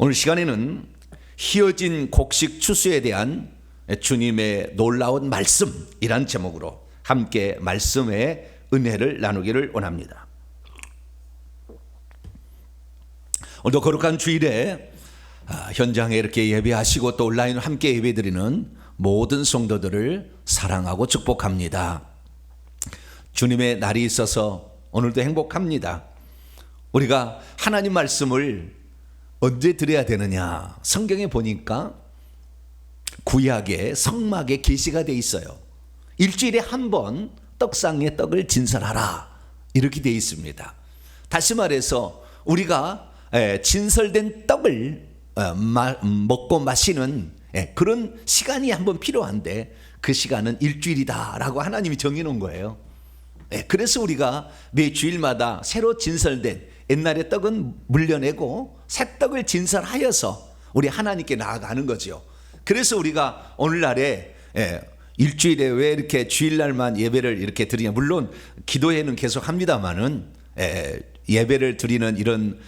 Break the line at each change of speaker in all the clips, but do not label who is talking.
오늘 시간에는 희어진 곡식 추수에 대한 주님의 놀라운 말씀이란 제목으로 함께 말씀의 은혜를 나누기를 원합니다. 오늘도 거룩한 주일에 현장에 이렇게 예배하시고 또 온라인으로 함께 예배드리는 모든 성도들을 사랑하고 축복합니다. 주님의 날이 있어서 오늘도 행복합니다. 우리가 하나님 말씀을 언제 드려야 되느냐? 성경에 보니까 구약의 성막에 계시가 돼 있어요. 일주일에 한 번 떡상에 떡을 진설하라 이렇게 돼 있습니다. 다시 말해서 우리가 진설된 떡을 먹고 마시는 그런 시간이 한번 필요한데 그 시간은 일주일이다라고 하나님이 정해놓은 거예요. 그래서 우리가 매 주일마다 새로 진설된 옛날의 떡은 물려내고 새 떡을 진설하여서 우리 하나님께 나아가는 거죠. 그래서 우리가 오늘날에 일주일에 왜 이렇게 주일날만 예배를 이렇게 드리냐, 물론 기도회는 계속 합니다만은 예배를 드리는 이런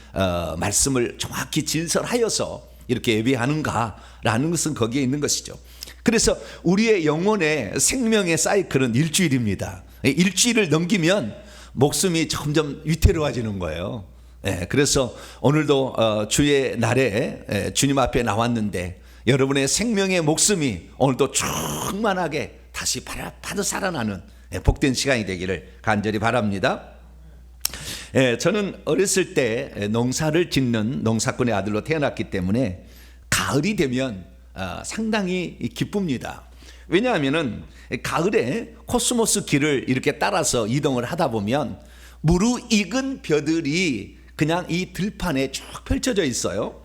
말씀을 정확히 진설하여서 이렇게 예배하는가라는 것은 거기에 있는 것이죠. 그래서 우리의 영혼의 생명의 사이클은 일주일입니다. 일주일을 넘기면 목숨이 점점 위태로워지는 거예요. 그래서 오늘도 주의 날에 주님 앞에 나왔는데 여러분의 생명의 목숨이 오늘도 충만하게 다시 바로 살아나는 복된 시간이 되기를 간절히 바랍니다. 저는 어렸을 때 농사를 짓는 농사꾼의 아들로 태어났기 때문에 가을이 되면 상당히 기쁩니다. 왜냐하면은 가을에 코스모스 길을 이렇게 따라서 이동을 하다 보면 무르익은 벼들이 그냥 이 들판에 쭉 펼쳐져 있어요.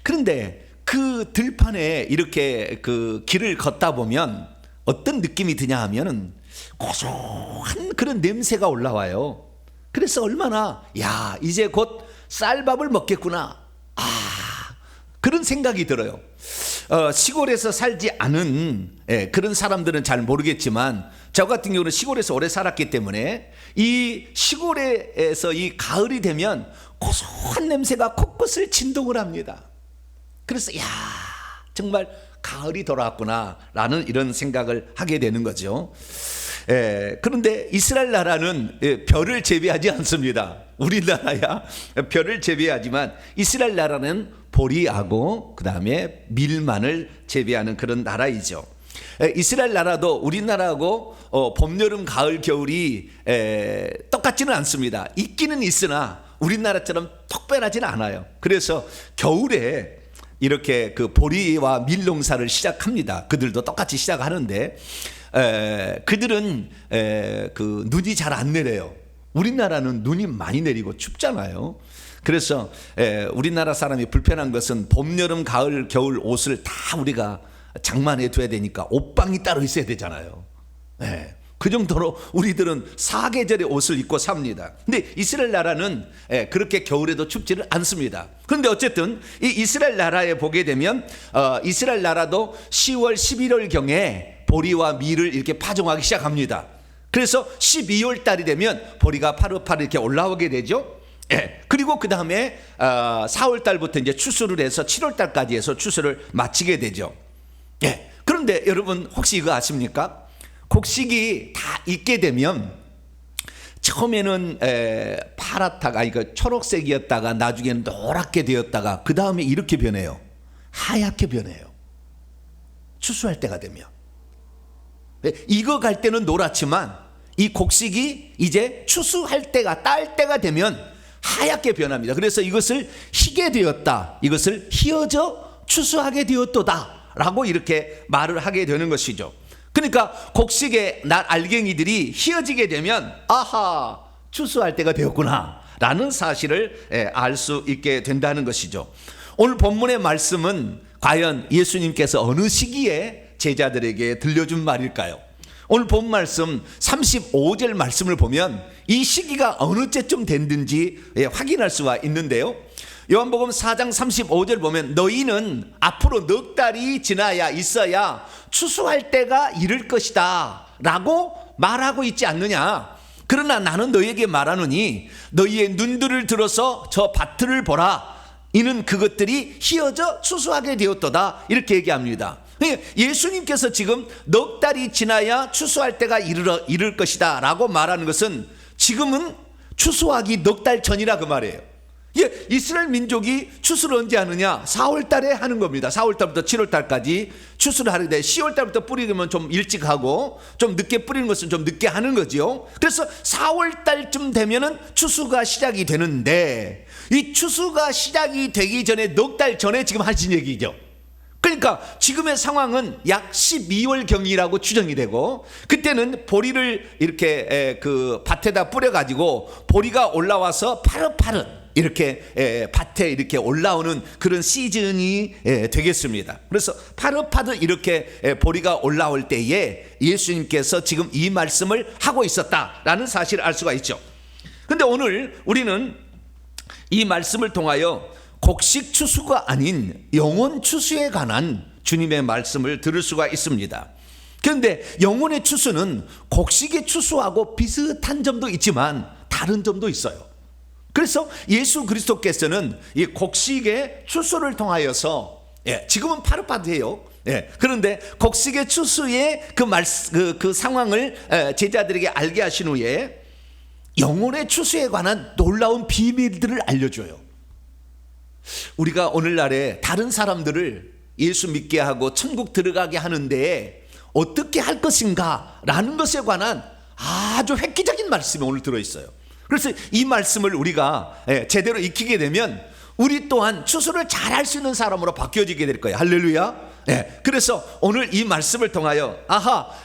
그런데 그 들판에 이렇게 그 길을 걷다 보면 어떤 느낌이 드냐 하면은 고소한 그런 냄새가 올라와요. 그래서 얼마나 이제 곧 쌀밥을 먹겠구나 그런 생각이 들어요. 시골에서 살지 않은 그런 사람들은 잘 모르겠지만 저 같은 경우는 시골에서 오래 살았기 때문에 이 시골에서 이 가을이 되면 고소한 냄새가 곳곳을 진동을 합니다. 그래서 정말 가을이 돌아왔구나 라는 이런 생각을 하게 되는 거죠. 그런데 이스라엘 나라는 벼를 재배하지 않습니다. 우리나라야 벼를 재배하지만 이스라엘 나라는 보리하고 그 다음에 밀만을 재배하는 그런 나라이죠. 이스라엘 나라도 우리나라하고 봄, 여름, 가을, 겨울이 똑같지는 않습니다. 있기는 있으나 우리나라처럼 특별하지는 않아요. 그래서 겨울에 이렇게 그 보리와 밀 농사를 시작합니다. 그들도 똑같이 시작하는데 그들은 그 눈이 잘 안 내려요. 우리나라는 눈이 많이 내리고 춥잖아요. 그래서 우리나라 사람이 불편한 것은 봄, 여름, 가을, 겨울 옷을 다 우리가 장만해 둬야 되니까 옷방이 따로 있어야 되잖아요. 그 정도로 우리들은 사계절의 옷을 입고 삽니다. 근데 이스라엘 나라는 그렇게 겨울에도 춥지를 않습니다. 그런데 어쨌든 이 이스라엘 나라에 보게 되면 이스라엘 나라도 10월 11월 경에 보리와 밀을 이렇게 파종하기 시작합니다. 그래서 12월 달이 되면 보리가 파릇파릇 이렇게 올라오게 되죠. 그리고 그 다음에 4월 달부터 이제 추수를 해서 7월 달까지 해서 추수를 마치게 되죠. 그런데 여러분 혹시 이거 아십니까? 곡식이 다 익게 되면 처음에는 파랗다가 초록색이었다가 나중에는 노랗게 되었다가 그 다음에 이렇게 변해요. 하얗게 변해요. 추수할 때가 되면. 익어갈 때는 노랗지만 이 곡식이 이제 추수할 때가 딸 때가 되면 하얗게 변합니다. 그래서 이것을 희게 되었다, 이것을 희어져 추수하게 되었도다 라고 이렇게 말을 하게 되는 것이죠. 그러니까 곡식의 알갱이들이 희어지게 되면 아하, 추수할 때가 되었구나 라는 사실을 알 수 있게 된다는 것이죠. 오늘 본문의 말씀은 과연 예수님께서 어느 시기에 제자들에게 들려준 말일까요? 오늘 본 말씀 35절 말씀을 보면 이 시기가 어느 때쯤 됐는지 확인할 수가 있는데요. 요한복음 4장 35절 보면 너희는 앞으로 넉 달이 지나야 있어야 추수할 때가 이를 것이다 라고 말하고 있지 않느냐. 그러나 나는 너희에게 말하노니 너희의 눈들을 들어서 저 밭을 보라. 이는 그것들이 희어져 추수하게 되었도다. 이렇게 얘기합니다. 예수님께서 지금 넉 달이 지나야 추수할 때가 이를 것이다 라고 말하는 것은 지금은 추수하기 넉 달 전이라 그 말이에요. 이스라엘 민족이 추수를 언제 하느냐? 4월 달에 하는 겁니다. 4월 달부터 7월 달까지 추수를 하는데 10월 달부터 뿌리면 좀 일찍 하고 좀 늦게 뿌리는 것은 좀 늦게 하는 거죠. 그래서 4월 달쯤 되면은 추수가 시작이 되는데 이 추수가 시작이 되기 전에 넉 달 전에 지금 하신 얘기죠. 그러니까 지금의 상황은 약 12월 경이라고 추정이 되고, 그때는 보리를 이렇게 그 밭에다 뿌려가지고 보리가 올라와서 파릇파릇 이렇게 밭에 이렇게 올라오는 그런 시즌이 되겠습니다. 그래서 파릇파릇 이렇게 보리가 올라올 때에 예수님께서 지금 이 말씀을 하고 있었다라는 사실을 알 수가 있죠. 근데 오늘 우리는 이 말씀을 통하여 곡식 추수가 아닌 영혼 추수에 관한 주님의 말씀을 들을 수가 있습니다. 그런데 영혼의 추수는 곡식의 추수하고 비슷한 점도 있지만 다른 점도 있어요. 그래서 예수 그리스도께서는 이 곡식의 추수를 통하여서 지금은 파릇파릇해요. 그런데 곡식의 추수의 그 상황을 제자들에게 알게 하신 후에 영혼의 추수에 관한 놀라운 비밀들을 알려줘요. 우리가 오늘날에 다른 사람들을 예수 믿게 하고 천국 들어가게 하는데 어떻게 할 것인가 라는 것에 관한 아주 획기적인 말씀이 오늘 들어있어요. 그래서 이 말씀을 우리가 제대로 익히게 되면 우리 또한 추수를 잘할 수 있는 사람으로 바뀌어지게 될 거예요. 할렐루야. 그래서 오늘 이 말씀을 통하여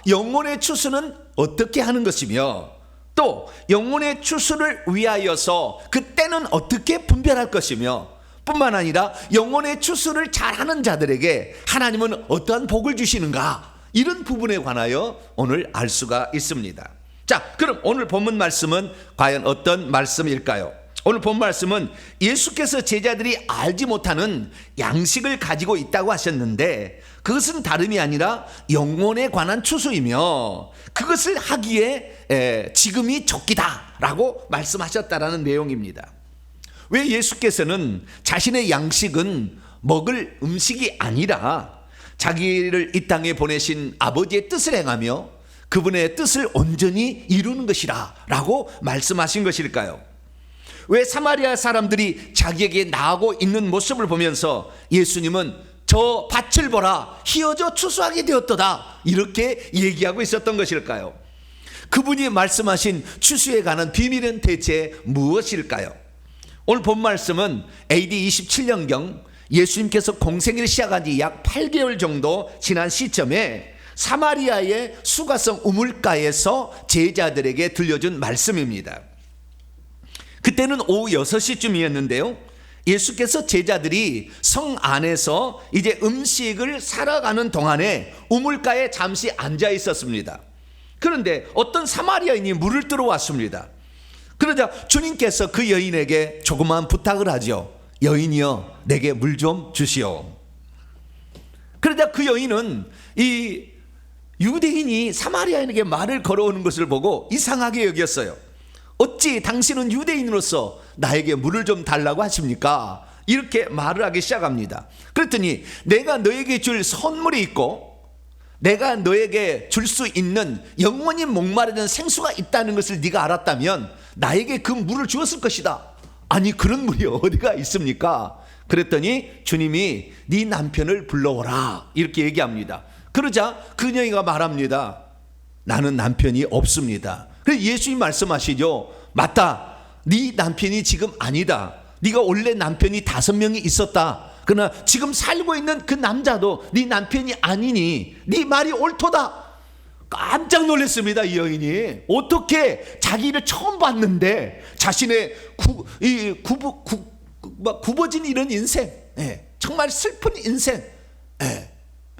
영혼의 추수는 어떻게 하는 것이며 또 영혼의 추수를 위하여서 그때는 어떻게 분별할 것이며 뿐만 아니라 영혼의 추수를 잘하는 자들에게 하나님은 어떠한 복을 주시는가, 이런 부분에 관하여 오늘 알 수가 있습니다. 자, 그럼 오늘 본문 말씀은 과연 어떤 말씀일까요? 오늘 본 말씀은 예수께서 제자들이 알지 못하는 양식을 가지고 있다고 하셨는데 그것은 다름이 아니라 영혼에 관한 추수이며 그것을 하기에 지금이 적기다라고 말씀하셨다라는 내용입니다. 왜 예수께서는 자신의 양식은 먹을 음식이 아니라 자기를 이 땅에 보내신 아버지의 뜻을 행하며 그분의 뜻을 온전히 이루는 것이라 라고 말씀하신 것일까요? 왜 사마리아 사람들이 자기에게 나아가고 있는 모습을 보면서 예수님은 저 밭을 보라 희어져 추수하게 되었도다 이렇게 얘기하고 있었던 것일까요? 그분이 말씀하신 추수에 관한 비밀은 대체 무엇일까요? 오늘 본 말씀은 AD 27년경 예수님께서 공생애를 시작한 지 약 8개월 정도 지난 시점에 사마리아의 수가성 우물가에서 제자들에게 들려준 말씀입니다. 그때는 오후 6시쯤이었는데요. 예수께서 제자들이 성 안에서 이제 음식을 사러 가는 동안에 우물가에 잠시 앉아 있었습니다. 그런데 어떤 사마리아인이 물을 들어왔습니다. 그러자 주님께서 그 여인에게 조그마한 부탁을 하죠. 여인이여, 내게 물 좀 주시오. 그러자 그 여인은 이 유대인이 사마리아인에게 말을 걸어오는 것을 보고 이상하게 여겼어요. 어찌 당신은 유대인으로서 나에게 물을 좀 달라고 하십니까? 이렇게 말을 하기 시작합니다. 그랬더니 내가 너에게 줄 선물이 있고 내가 너에게 줄 수 있는 영원히 목마르는 생수가 있다는 것을 네가 알았다면 나에게 그 물을 주었을 것이다. 아니, 그런 물이 어디가 있습니까? 그랬더니 주님이 네 남편을 불러오라 이렇게 얘기합니다. 그러자 그녀가 말합니다. 나는 남편이 없습니다. 그래서 예수님 말씀하시죠. 맞다, 네 남편이 지금 아니다. 네가 원래 남편이 5명이 있었다. 그러나 지금 살고 있는 그 남자도 네 남편이 아니니 네 말이 옳도다. 깜짝 놀랐습니다. 이 여인이 어떻게 자기를 처음 봤는데 자신의 굽어진 이런 인생, 정말 슬픈 인생,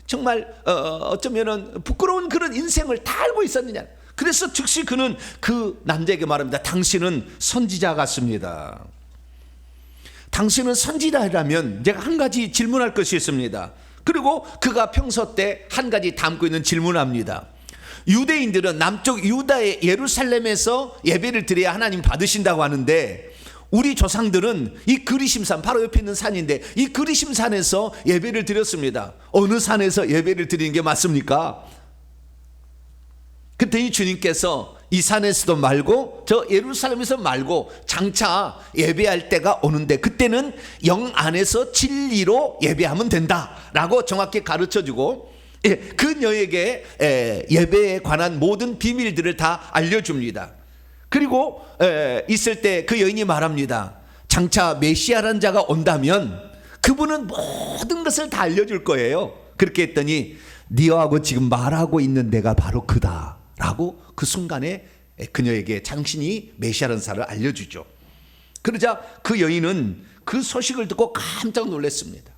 정말 어쩌면은 부끄러운 그런 인생을 다 알고 있었느냐. 그래서 즉시 그는 그 남자에게 말합니다. 당신은 선지자 같습니다. 당신은 선지자라면 제가 한 가지 질문할 것이 있습니다. 그리고 그가 평소 때 한 가지 담고 있는 질문을 합니다. 유대인들은 남쪽 유다의 예루살렘에서 예배를 드려야 하나님 받으신다고 하는데 우리 조상들은 이 그리심산, 바로 옆에 있는 산인데 이 그리심산에서 예배를 드렸습니다. 어느 산에서 예배를 드리는 게 맞습니까? 그랬더니 주님께서 이 산에서도 말고 저 예루살렘에서 말고 장차 예배할 때가 오는데 그때는 영 안에서 진리로 예배하면 된다라고 정확히 가르쳐주고, 그녀에게 예배에 관한 모든 비밀들을 다 알려줍니다. 그리고 있을 때 그 여인이 말합니다. 장차 메시아라는 자가 온다면 그분은 모든 것을 다 알려줄 거예요. 그렇게 했더니 니하고 지금 말하고 있는 내가 바로 그다 라고 그 순간에 그녀에게 당신이 메시아라는 사를 알려주죠. 그러자 그 여인은 그 소식을 듣고 깜짝 놀랐습니다.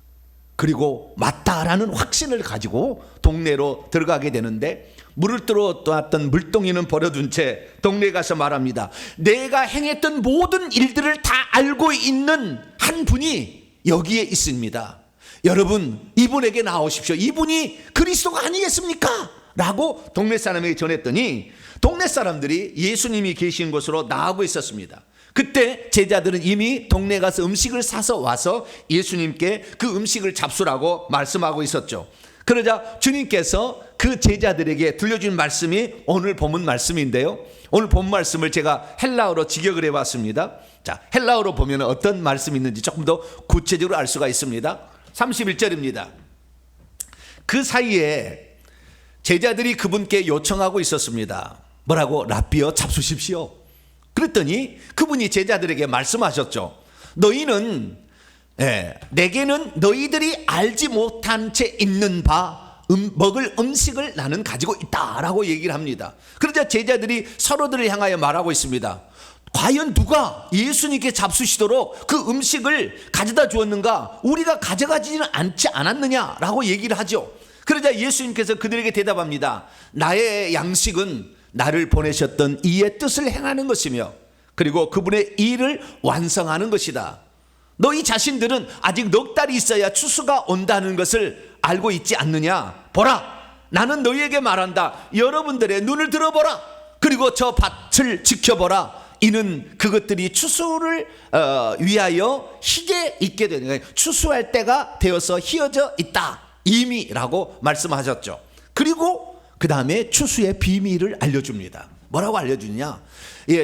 그리고 맞다라는 확신을 가지고 동네로 들어가게 되는데, 물을 들어왔던 물동이는 버려둔 채 동네에 가서 말합니다. 내가 행했던 모든 일들을 다 알고 있는 한 분이 여기에 있습니다. 여러분, 이분에게 나오십시오. 이분이 그리스도가 아니겠습니까? 라고 동네 사람에게 전했더니 동네 사람들이 예수님이 계신 곳으로 나가고 있었습니다. 그때 제자들은 이미 동네에 가서 음식을 사서 와서 예수님께 그 음식을 잡수라고 말씀하고 있었죠. 그러자 주님께서 그 제자들에게 들려준 말씀이 오늘 본문 말씀인데요, 오늘 본 말씀을 제가 헬라어로 직역을 해봤습니다. 자, 헬라어로 보면 어떤 말씀이 있는지 조금 더 구체적으로 알 수가 있습니다. 31절입니다. 그 사이에 제자들이 그분께 요청하고 있었습니다. 뭐라고? 라비어 잡수십시오. 그랬더니 그분이 제자들에게 말씀하셨죠. 너희는 내게는 너희들이 알지 못한 채 있는 바 먹을 음식을 나는 가지고 있다라고 얘기를 합니다. 그러자 제자들이 서로들을 향하여 말하고 있습니다. 과연 누가 예수님께 잡수시도록 그 음식을 가져다 주었는가? 우리가 가져가지는 않지 않았느냐라고 얘기를 하죠. 그러자 예수님께서 그들에게 대답합니다. 나의 양식은 나를 보내셨던 이의 뜻을 행하는 것이며 그리고 그분의 일을 완성하는 것이다. 너희 자신들은 아직 넉 달이 있어야 추수가 온다는 것을 알고 있지 않느냐? 보라, 나는 너희에게 말한다. 여러분들의 눈을 들어보라. 그리고 저 밭을 지켜보라. 이는 그것들이 추수를 위하여 희게 있게 되는 거예요. 추수할 때가 되어서 희어져 있다 이미라고 말씀하셨죠. 그리고 그 다음에 추수의 비밀을 알려줍니다. 뭐라고 알려주냐?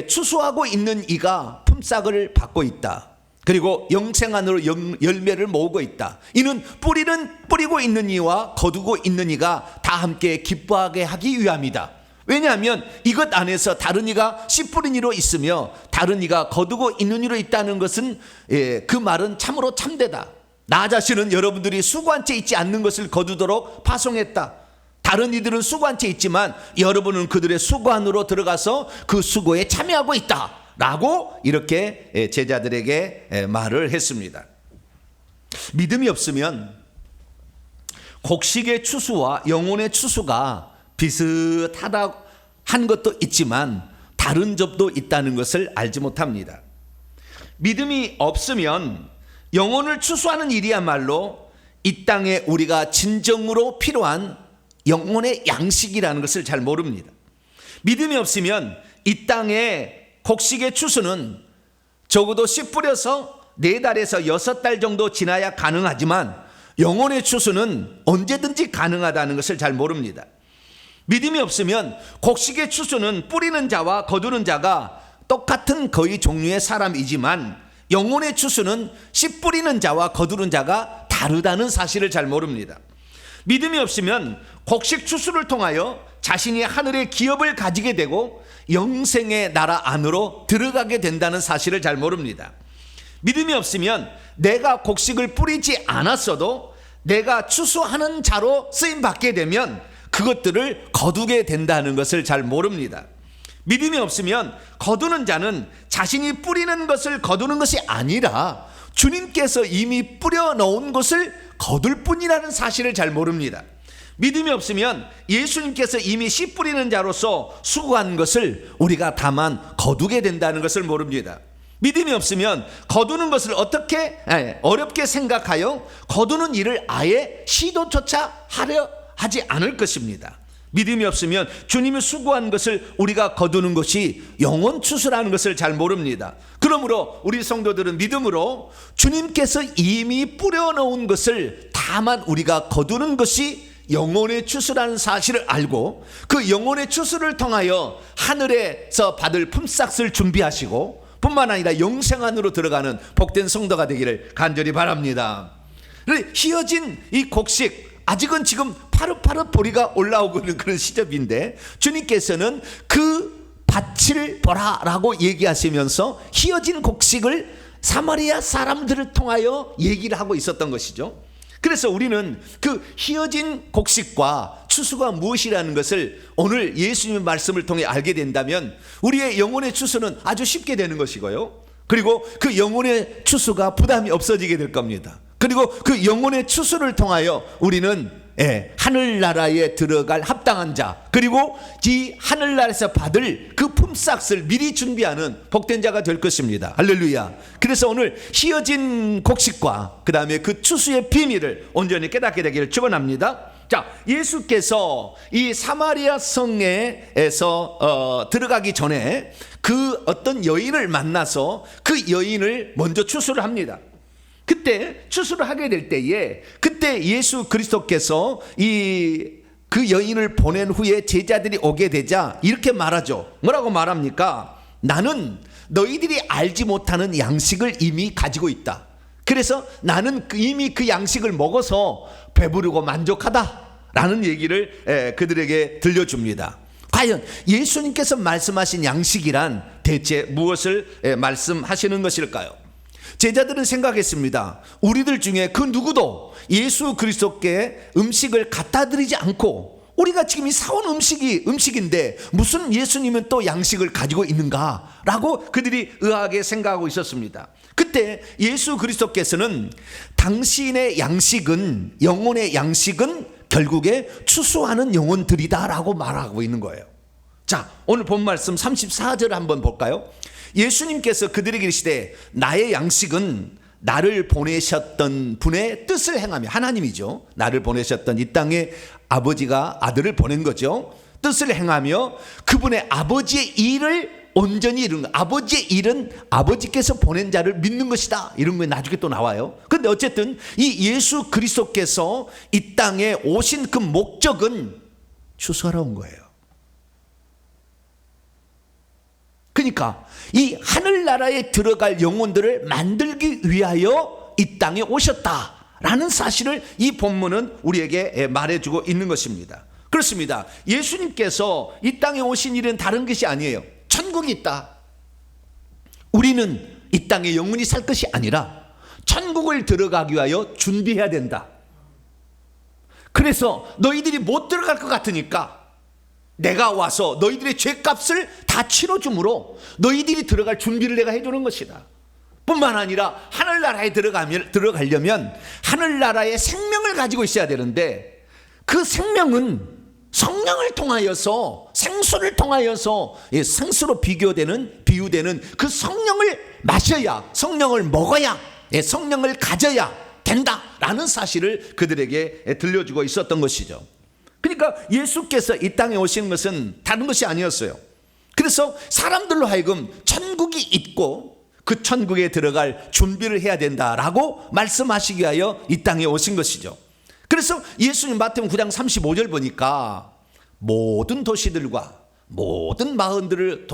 추수하고 있는 이가 품삯을 받고 있다. 그리고 영생안으로 열매를 모으고 있다. 이는 뿌리고 있는 이와 거두고 있는 이가 다 함께 기뻐하게 하기 위함이다. 왜냐하면 이것 안에서 다른 이가 씨 뿌린 이로 있으며 다른 이가 거두고 있는 이로 있다는 것은 그 말은 참으로 참되다. 나 자신은 여러분들이 수고한 채 있지 않는 것을 거두도록 파송했다. 다른 이들은 수고한 채 있지만 여러분은 그들의 수고 안으로 들어가서 그 수고에 참여하고 있다 라고 이렇게 제자들에게 말을 했습니다. 믿음이 없으면 곡식의 추수와 영혼의 추수가 비슷하다 한 것도 있지만 다른 점도 있다는 것을 알지 못합니다. 믿음이 없으면 영혼을 추수하는 일이야말로 이 땅에 우리가 진정으로 필요한 영혼의 양식이라는 것을 잘 모릅니다. 믿음이 없으면 이 땅의 곡식의 추수는 적어도 씨 뿌려서 4달에서 6달 정도 지나야 가능하지만 영혼의 추수는 언제든지 가능하다는 것을 잘 모릅니다. 믿음이 없으면 곡식의 추수는 뿌리는 자와 거두는 자가 똑같은 거의 종류의 사람이지만 영혼의 추수는 씨 뿌리는 자와 거두는 자가 다르다는 사실을 잘 모릅니다. 믿음이 없으면 곡식 추수를 통하여 자신이 하늘의 기업을 가지게 되고 영생의 나라 안으로 들어가게 된다는 사실을 잘 모릅니다. 믿음이 없으면 내가 곡식을 뿌리지 않았어도 내가 추수하는 자로 쓰임받게 되면 그것들을 거두게 된다는 것을 잘 모릅니다. 믿음이 없으면 거두는 자는 자신이 뿌리는 것을 거두는 것이 아니라 주님께서 이미 뿌려놓은 것을 거둘 뿐이라는 사실을 잘 모릅니다. 믿음이 없으면 예수님께서 이미 씨 뿌리는 자로서 수고한 것을 우리가 다만 거두게 된다는 것을 모릅니다. 믿음이 없으면 거두는 것을 어떻게 어렵게 생각하여 거두는 일을 아예 시도조차 하려 하지 않을 것입니다. 믿음이 없으면 주님이 수고한 것을 우리가 거두는 것이 영혼 추수라는 것을 잘 모릅니다. 그러므로 우리 성도들은 믿음으로 주님께서 이미 뿌려놓은 것을 다만 우리가 거두는 것이 영혼의 추수라는 사실을 알고, 그 영혼의 추수를 통하여 하늘에서 받을 품삯을 준비하시고 뿐만 아니라 영생 안으로 들어가는 복된 성도가 되기를 간절히 바랍니다. 휘어진 이 곡식, 아직은 지금 파릇파릇 보리가 올라오고 있는 그런 시점인데 주님께서는 그 밭을 보라라고 얘기하시면서 휘어진 곡식을 사마리아 사람들을 통하여 얘기를 하고 있었던 것이죠. 그래서 우리는 그 휘어진 곡식과 추수가 무엇이라는 것을 오늘 예수님의 말씀을 통해 알게 된다면 우리의 영혼의 추수는 아주 쉽게 되는 것이고요, 그리고 그 영혼의 추수가 부담이 없어지게 될 겁니다. 그리고 그 영혼의 추수를 통하여 우리는 하늘나라에 들어갈 합당한 자, 그리고 이 하늘나라에서 받을 그 품삯을 미리 준비하는 복된 자가 될 것입니다. 할렐루야. 그래서 오늘 휘어진 곡식과 그 다음에 그 추수의 비밀을 온전히 깨닫게 되기를 축원합니다. 자, 예수께서 이 사마리아 성에서 들어가기 전에 그 어떤 여인을 만나서 그 여인을 먼저 추수를 합니다. 그때 추수를 하게 될 때에 그때 예수 그리스도께서 그 여인을 보낸 후에 제자들이 오게 되자 이렇게 말하죠. 뭐라고 말합니까? 나는 너희들이 알지 못하는 양식을 이미 가지고 있다. 그래서 나는 이미 그 양식을 먹어서 배부르고 만족하다라는 얘기를 그들에게 들려줍니다. 과연 예수님께서 말씀하신 양식이란 대체 무엇을 말씀하시는 것일까요? 제자들은 생각했습니다. 우리들 중에 그 누구도 예수 그리스도께 음식을 갖다 드리지 않고, 우리가 지금 이 사온 음식인데 무슨 예수님은 또 양식을 가지고 있는가라고 그들이 의아하게 생각하고 있었습니다. 그때 예수 그리스도께서는 당신의 양식은, 영혼의 양식은 결국에 추수하는 영혼들이다라고 말하고 있는 거예요. 자, 오늘 본 말씀 34절 한번 볼까요? 예수님께서 그들에게 이르시되 나의 양식은 나를 보내셨던 분의 뜻을 행하며, 하나님이죠, 나를 보내셨던 이 땅에 아버지가 아들을 보낸 거죠. 뜻을 행하며 그분의 아버지의 일을 온전히 이루는 것. 아버지의 일은 아버지께서 보낸 자를 믿는 것이다, 이런 게 나중에 또 나와요. 그런데 어쨌든 이 예수 그리스도께서 이 땅에 오신 그 목적은 추수하러 온 거예요. 그러니까 이 하늘나라에 들어갈 영혼들을 만들기 위하여 이 땅에 오셨다라는 사실을 이 본문은 우리에게 말해주고 있는 것입니다. 그렇습니다. 예수님께서 이 땅에 오신 일은 다른 것이 아니에요. 천국이 있다. 우리는 이 땅에 영원히 살 것이 아니라 천국을 들어가기 위하여 준비해야 된다. 그래서 너희들이 못 들어갈 것 같으니까 내가 와서 너희들의 죄값을 다 치러줌으로 너희들이 들어갈 준비를 내가 해주는 것이다. 뿐만 아니라 하늘나라에 들어가려면 하늘나라의 생명을 가지고 있어야 되는데, 그 생명은 성령을 통하여서, 생수를 통하여서, 생수로 비유되는 그 성령을 마셔야, 성령을 먹어야, 성령을 가져야 된다라는 사실을 그들에게 들려주고 있었던 것이죠. 그러니까 예수께서 이 땅에 오신 것은 다른 것이 아니었어요. 그래서 사람들로 하여금 천국이 있고 그 천국에 들어갈 준비를 해야 된다라고 말씀하시기 위하여 이 땅에 오신 것이죠. 그래서 예수님 마태복음 9장 35절 보니까 모든 도시들과 모든 마을들을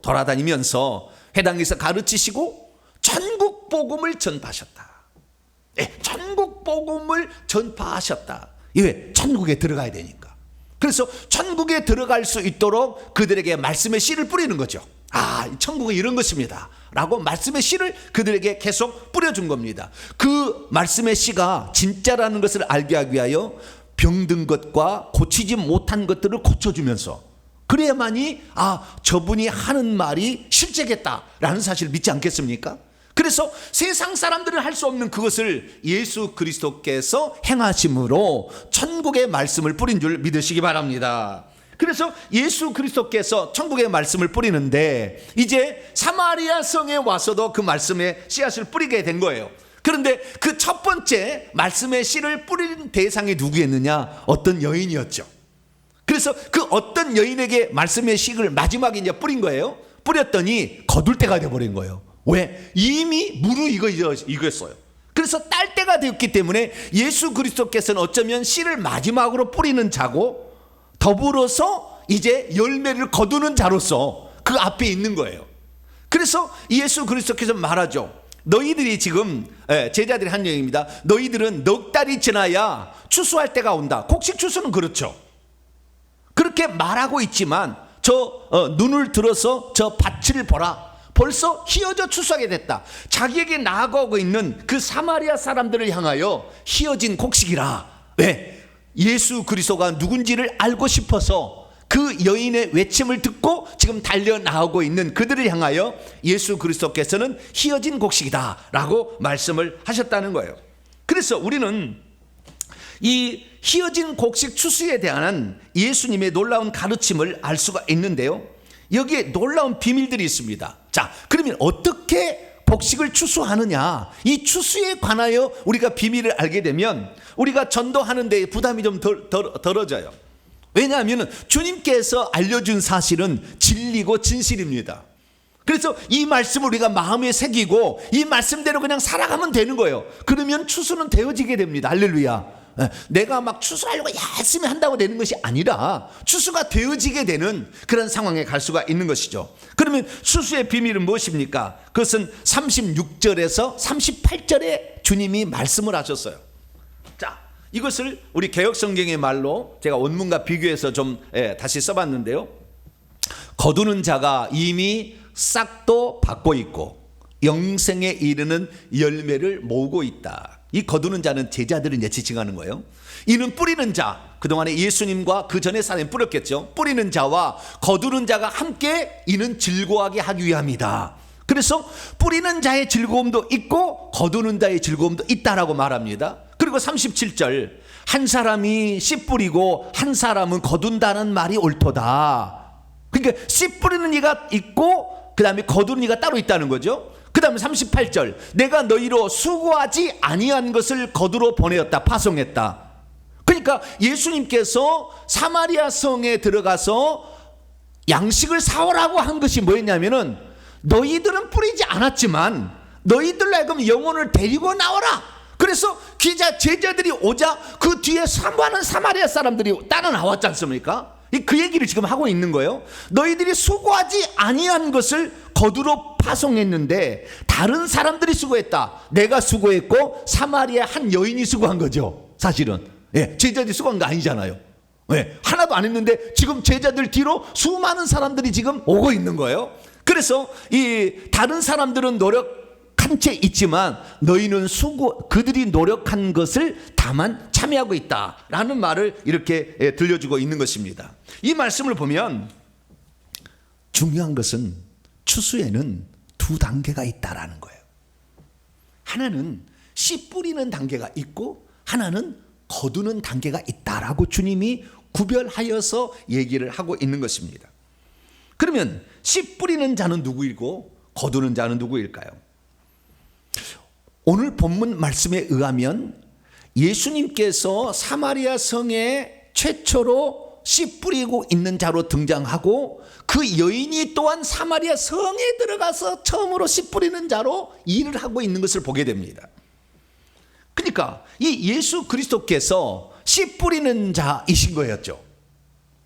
돌아다니면서 회당에서 가르치시고 천국 복음을 전파하셨다. 천국 복음을 전파하셨다. 왜? 천국에 들어가야 되니까. 그래서 천국에 들어갈 수 있도록 그들에게 말씀의 씨를 뿌리는 거죠. 천국은 이런 것입니다 라고 말씀의 씨를 그들에게 계속 뿌려준 겁니다. 그 말씀의 씨가 진짜라는 것을 알게 하기 위하여 병든 것과 고치지 못한 것들을 고쳐주면서, 그래야만이 저분이 하는 말이 실제겠다라는 사실을 믿지 않겠습니까? 그래서 세상 사람들은 할 수 없는 그것을 예수 그리스도께서 행하심으로 천국의 말씀을 뿌린 줄 믿으시기 바랍니다. 그래서 예수 그리스도께서 천국의 말씀을 뿌리는데 이제 사마리아 성에 와서도 그 말씀의 씨앗을 뿌리게 된 거예요. 그런데 그 첫 번째 말씀의 씨를 뿌린 대상이 누구였느냐? 어떤 여인이었죠. 그래서 그 어떤 여인에게 말씀의 씨를 마지막에 이제 뿌린 거예요. 뿌렸더니 거둘 때가 돼버린 거예요. 왜? 이미 무르익었어요. 그래서 딸 때가 되었기 때문에 예수 그리스도께서는 어쩌면 씨를 마지막으로 뿌리는 자고 더불어서 이제 열매를 거두는 자로서 그 앞에 있는 거예요. 그래서 예수 그리스도께서 말하죠. 너희들이 지금, 제자들이 한 얘기입니다. 너희들은 넉 달이 지나야 추수할 때가 온다. 곡식 추수는 그렇죠. 그렇게 말하고 있지만 눈을 들어서 저 밭을 보라. 벌써 휘어져 추수하게 됐다. 자기에게 나아가고 있는 그 사마리아 사람들을 향하여 휘어진 곡식이라. 왜? 예수 그리스도가 누군지를 알고 싶어서 그 여인의 외침을 듣고 지금 달려나오고 있는 그들을 향하여 예수 그리스도께서는 휘어진 곡식이다 라고 말씀을 하셨다는 거예요. 그래서 우리는 이 휘어진 곡식 추수에 대한 예수님의 놀라운 가르침을 알 수가 있는데요, 여기에 놀라운 비밀들이 있습니다. 자, 그러면 어떻게 곡식을 추수하느냐, 이 추수에 관하여 우리가 비밀을 알게 되면 우리가 전도하는 데 부담이 좀 덜어져요. 왜냐하면 주님께서 알려준 사실은 진리고 진실입니다. 그래서 이 말씀을 우리가 마음에 새기고 이 말씀대로 그냥 살아가면 되는 거예요. 그러면 추수는 되어지게 됩니다. 할렐루야. 내가 막 추수하려고 열심히 한다고 되는 것이 아니라 추수가 되어지게 되는 그런 상황에 갈 수가 있는 것이죠. 그러면 추수의 비밀은 무엇입니까? 그것은 36절에서 38절에 주님이 말씀을 하셨어요. 자, 이것을 우리 개역성경의 말로 제가 원문과 비교해서 좀 다시 써봤는데요, 거두는 자가 이미 싹도 받고 있고 영생에 이르는 열매를 모으고 있다. 이 거두는 자는 제자들을 이제 지칭하는 거예요. 이는 뿌리는 자, 그동안에 예수님과 그 전에 사람이 뿌렸겠죠. 뿌리는 자와 거두는 자가 함께 이는 즐거워하게 하기 위함이다. 그래서 뿌리는 자의 즐거움도 있고 거두는 자의 즐거움도 있다라고 말합니다. 그리고 37절, 한 사람이 씨 뿌리고 한 사람은 거둔다는 말이 옳도다. 그러니까 씨 뿌리는 이가 있고 그 다음에 거두는 이가 따로 있다는 거죠. 그 다음에 38절, 내가 너희로 수고하지 아니한 것을 거두러 보내었다, 파송했다. 그러니까 예수님께서 사마리아 성에 들어가서 양식을 사오라고 한 것이 뭐였냐면은, 너희들은 뿌리지 않았지만 너희들로 하여금 영혼을 데리고 나오라. 그래서 제자들이 오자 그 뒤에 사모하는 사마리아 사람들이 따라 나왔지 않습니까? 그 얘기를 지금 하고 있는 거예요. 너희들이 수고하지 아니한 것을 거두러 파송했는데 다른 사람들이 수고했다. 내가 수고했고 사마리아 한 여인이 수고한 거죠. 사실은 제자들이 수고한 거 아니잖아요. 하나도 안 했는데 지금 제자들 뒤로 수많은 사람들이 지금 오고 있는 거예요. 그래서 이 다른 사람들은 노력한 채 있지만 너희는 그들이 노력한 것을 다만 참여하고 있다라는 말을 이렇게 들려주고 있는 것입니다. 이 말씀을 보면 중요한 것은 추수에는 두 단계가 있다라는 거예요. 하나는 씨 뿌리는 단계가 있고 하나는 거두는 단계가 있다라고 주님이 구별하여서 얘기를 하고 있는 것입니다. 그러면 씨 뿌리는 자는 누구이고 거두는 자는 누구일까요? 오늘 본문 말씀에 의하면 예수님께서 사마리아 성에 최초로 씨 뿌리고 있는 자로 등장하고 그 여인이 또한 사마리아 성에 들어가서 처음으로 씨 뿌리는 자로 일을 하고 있는 것을 보게 됩니다. 그러니까 이 예수 그리스도께서 씨 뿌리는 자이신 거였죠.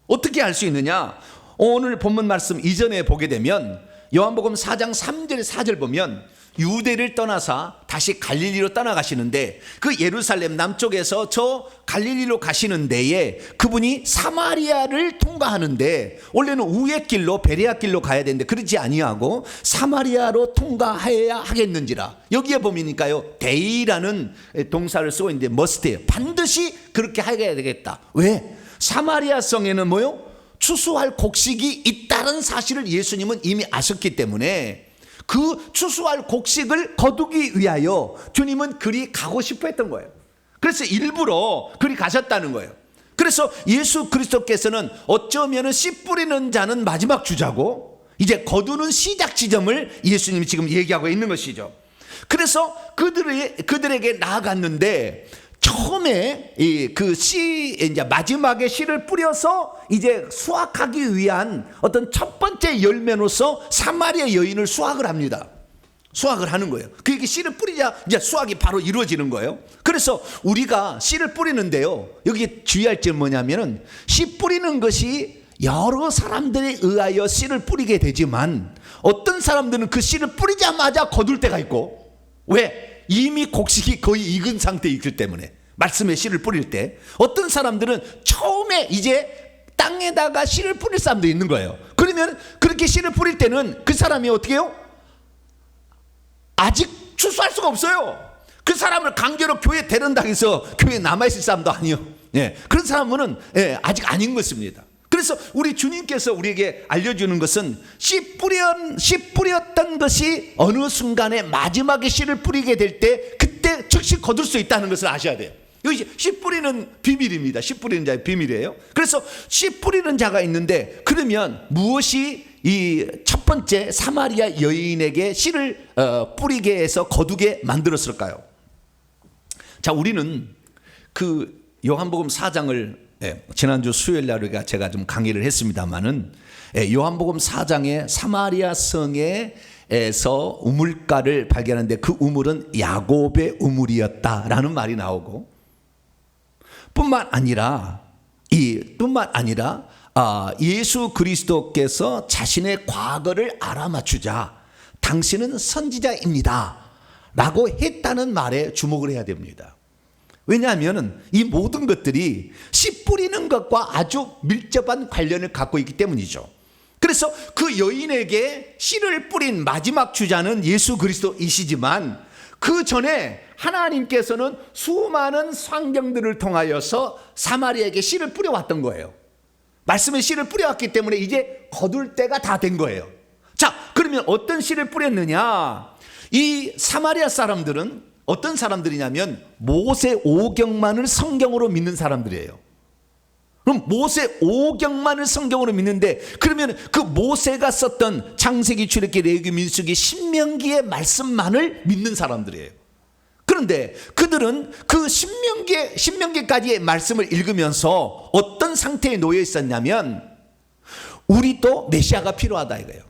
어떻게 알 수 있느냐? 오늘 본문 말씀 이전에 보게 되면 요한복음 4장 3절 4절 보면 유대를 떠나서 다시 갈릴리로 떠나가시는데 그 예루살렘 남쪽에서 저 갈릴리로 가시는 데에 그분이 사마리아를 통과하는데 원래는 우회 길로 베레아 길로 가야 되는데 그러지 아니하고 사마리아로 통과해야 하겠는지라. 여기에 보니까요 데이라는 동사를 쓰고 있는데 머스트예요. 반드시 그렇게 해야 되겠다. 왜? 사마리아 성에는 뭐요? 추수할 곡식이 있다는 사실을 예수님은 이미 아셨기 때문에 그 추수할 곡식을 거두기 위하여 주님은 그리 가고 싶어 했던 거예요. 그래서 일부러 그리 가셨다는 거예요. 그래서 예수 그리스도께서는 어쩌면 씨 뿌리는 자는 마지막 주자고 이제 거두는 시작 지점을 예수님이 지금 얘기하고 있는 것이죠. 그래서 그들에게 나아갔는데 처음에 이제 마지막에 씨를 뿌려서 이제 수확하기 위한 어떤 첫 번째 열매로서 사마리아 여인을 수확을 합니다. 수확을 하는 거예요. 그게 씨를 뿌리자 이제 수확이 바로 이루어지는 거예요. 그래서 우리가 씨를 뿌리는데요, 여기 주의할 점은 뭐냐면은 씨 뿌리는 것이 여러 사람들에 의하여 씨를 뿌리게 되지만 어떤 사람들은 그 씨를 뿌리자마자 거둘 때가 있고, 왜? 이미 곡식이 거의 익은 상태에 있기 때문에, 말씀에 씨를 뿌릴 때. 어떤 사람들은 처음에 이제 땅에다가 씨를 뿌릴 사람도 있는 거예요. 그러면 그렇게 씨를 뿌릴 때는 그 사람이 어떻게 해요? 아직 출소할 수가 없어요. 그 사람을 강제로 교회에 데려온다고 해서 교회에 남아있을 사람도 아니요. 예, 그런 사람은 아직 아닌 것입니다. 그래서 우리 주님께서 우리에게 알려주는 것은 씨 뿌렸던 것이 어느 순간에 마지막에 씨를 뿌리게 될 때 그때 즉시 거둘 수 있다는 것을 아셔야 돼요. 여기 씨 뿌리는 비밀입니다. 씨 뿌리는 자의 비밀이에요. 그래서 씨 뿌리는 자가 있는데, 그러면 무엇이 이 첫 번째 사마리아 여인에게 씨를 뿌리게 해서 거두게 만들었을까요? 자, 우리는 그 요한복음 4장을 지난주 수요일 날 제가 좀 강의를 했습니다만은, 요한복음 4장에 사마리아 성에서 우물가를 발견하는데 그 우물은 야곱의 우물이었다라는 말이 나오고, 뿐만 아니라 예수 그리스도께서 자신의 과거를 알아맞추자 당신은 선지자입니다 라고 했다는 말에 주목을 해야 됩니다. 왜냐하면 이 모든 것들이 씨 뿌리는 것과 아주 밀접한 관련을 갖고 있기 때문이죠. 그래서 그 여인에게 씨를 뿌린 마지막 주자는 예수 그리스도이시지만, 그 전에 하나님께서는 수많은 성경들을 통하여서 사마리아에게 씨를 뿌려왔던 거예요. 말씀의 씨를 뿌려왔기 때문에 이제 거둘 때가 다 된 거예요. 자, 그러면 어떤 씨를 뿌렸느냐? 이 사마리아 사람들은 어떤 사람들이냐면 모세 오경만을 성경으로 믿는 사람들이에요. 그럼 모세 오경만을 성경으로 믿는데, 그러면 그 모세가 썼던 창세기, 출애굽기, 레위기, 민수기, 신명기의 말씀만을 믿는 사람들이에요. 그런데 그들은 그 신명기까지의 말씀을 읽으면서 어떤 상태에 놓여 있었냐면, 우리도 메시아가 필요하다 이거예요.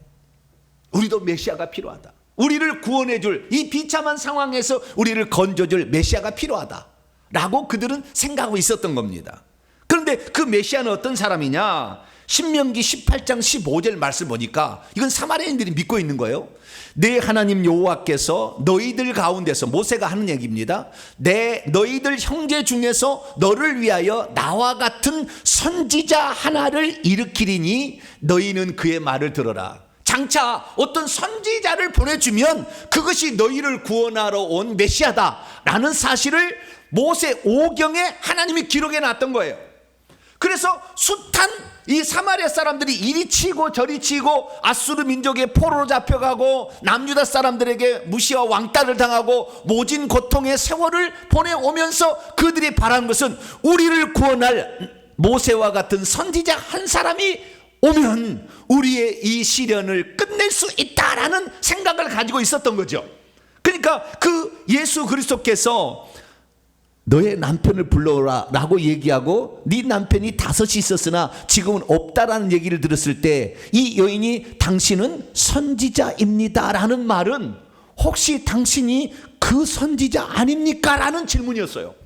우리도 메시아가 필요하다. 우리를 구원해 줄, 이 비참한 상황에서 우리를 건져 줄 메시아가 필요하다 라고 그들은 생각하고 있었던 겁니다. 그런데 그 메시아는 어떤 사람이냐? 신명기 18장 15절 말씀 보니까 이건 사마리아인들이 믿고 있는 거예요. 내 하나님 여호와께서 너희들 가운데서, 모세가 하는 얘기입니다, 너희들 형제 중에서 너를 위하여 나와 같은 선지자 하나를 일으키리니 너희는 그의 말을 들어라. 장차 어떤 선지자를 보내주면 그것이 너희를 구원하러 온 메시아다라는 사실을 모세 오경에 하나님이 기록해 놨던 거예요. 그래서 숱한 이 사마리아 사람들이 이리 치고 저리 치고 아수르 민족의 포로로 잡혀가고 남유다 사람들에게 무시와 왕따를 당하고 모진 고통의 세월을 보내오면서 그들이 바란 것은 우리를 구원할 모세와 같은 선지자 한 사람이 오면 우리의 이 시련을 끝낼 수 있다라는 생각을 가지고 있었던 거죠. 그러니까 그 예수 그리스도께서 너의 남편을 불러오라 라고 얘기하고, 네 남편이 5이 있었으나 지금은 없다라는 얘기를 들었을 때 이 여인이 당신은 선지자입니다 라는 말은 혹시 당신이 그 선지자 아닙니까? 라는 질문이었어요.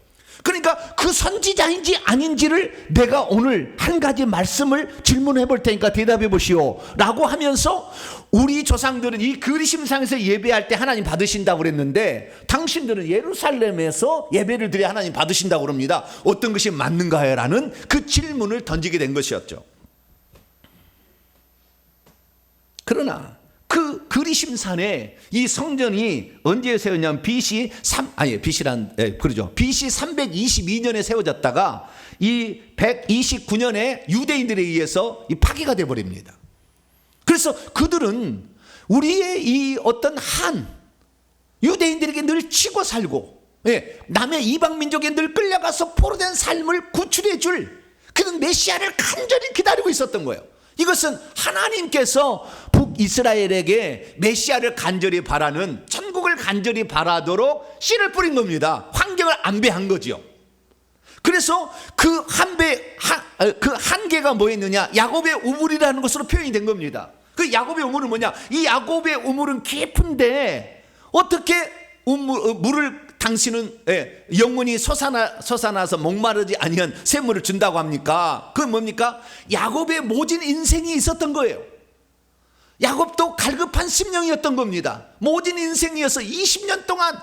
그러니까 그 선지자인지 아닌지를 내가 오늘 한 가지 말씀을 질문해 볼 테니까 대답해 보시오 라고 하면서, 우리 조상들은 이 그리심상에서 예배할 때 하나님 받으신다고 그랬는데 당신들은 예루살렘에서 예배를 드려 하나님 받으신다고 그럽니다. 어떤 것이 맞는가요? 라는 그 질문을 던지게 된 것이었죠. 그러나 그 그리심산에 이 성전이 언제 세웠냐면 BC 322년에 세워졌다가 이 129년에 유대인들에 의해서 이 파괴가 돼 버립니다. 그래서 그들은 우리의 이 어떤 유대인들에게 늘 치고 살고, 남의 이방 민족에 늘 끌려가서 포로된 삶을 구출해 줄 그런 메시아를 간절히 기다리고 있었던 거예요. 이것은 하나님께서 북이스라엘에게 메시아를 간절히 바라는, 천국을 간절히 바라도록 씨를 뿌린 겁니다. 환경을 안배한 거지요. 그래서 그 한계가 뭐였느냐? 야곱의 우물이라는 것으로 표현이 된 겁니다. 그 야곱의 우물은 뭐냐? 이 야곱의 우물은 깊은데 어떻게 물을 당신은 영원히 솟아나서 목마르지 아니한 샘물을 준다고 합니까? 그건 뭡니까? 야곱의 모진 인생이 있었던 거예요. 야곱도 갈급한 심령이었던 겁니다. 모진 인생이어서 20년 동안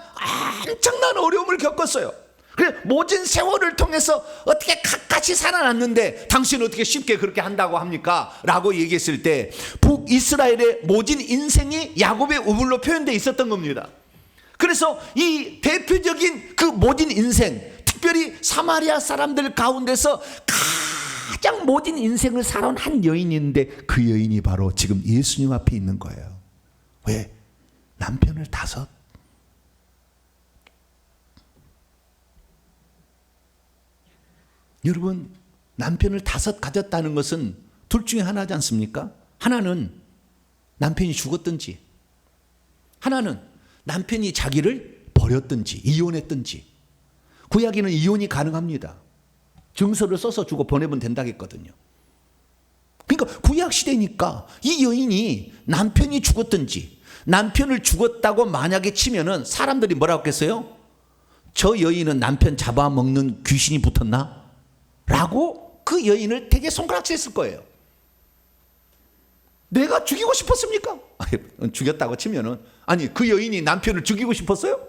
엄청난 어려움을 겪었어요. 그래 모진 세월을 통해서 어떻게 갖가지 살아났는데 당신은 어떻게 쉽게 그렇게 한다고 합니까? 라고 얘기했을 때 북이스라엘의 모진 인생이 야곱의 우물로 표현되어 있었던 겁니다. 그래서 이 대표적인 그 모진 인생, 특별히 사마리아 사람들 가운데서 가장 모진 인생을 살아온 한 여인이 있는데 그 여인이 바로 지금 예수님 앞에 있는 거예요. 왜? 남편을 5. 여러분, 남편을 5 가졌다는 것은 둘 중에 하나지 않습니까? 하나는 남편이 죽었든지, 하나는 남편이 자기를 버렸든지 이혼했든지. 구약에는 이혼이 가능합니다. 증서를 써서 주고 보내면 된다겠거든요. 그러니까 구약 시대니까 이 여인이 남편이 죽었든지, 남편을 죽었다고 만약에 치면은 사람들이 뭐라고 했겠어요? 저 여인은 남편 잡아먹는 귀신이 붙었나? 라고 그 여인을 되게 손가락질했을 거예요. 내가 죽이고 싶었습니까? 죽였다고 치면은, 아니 그 여인이 남편을 죽이고 싶었어요?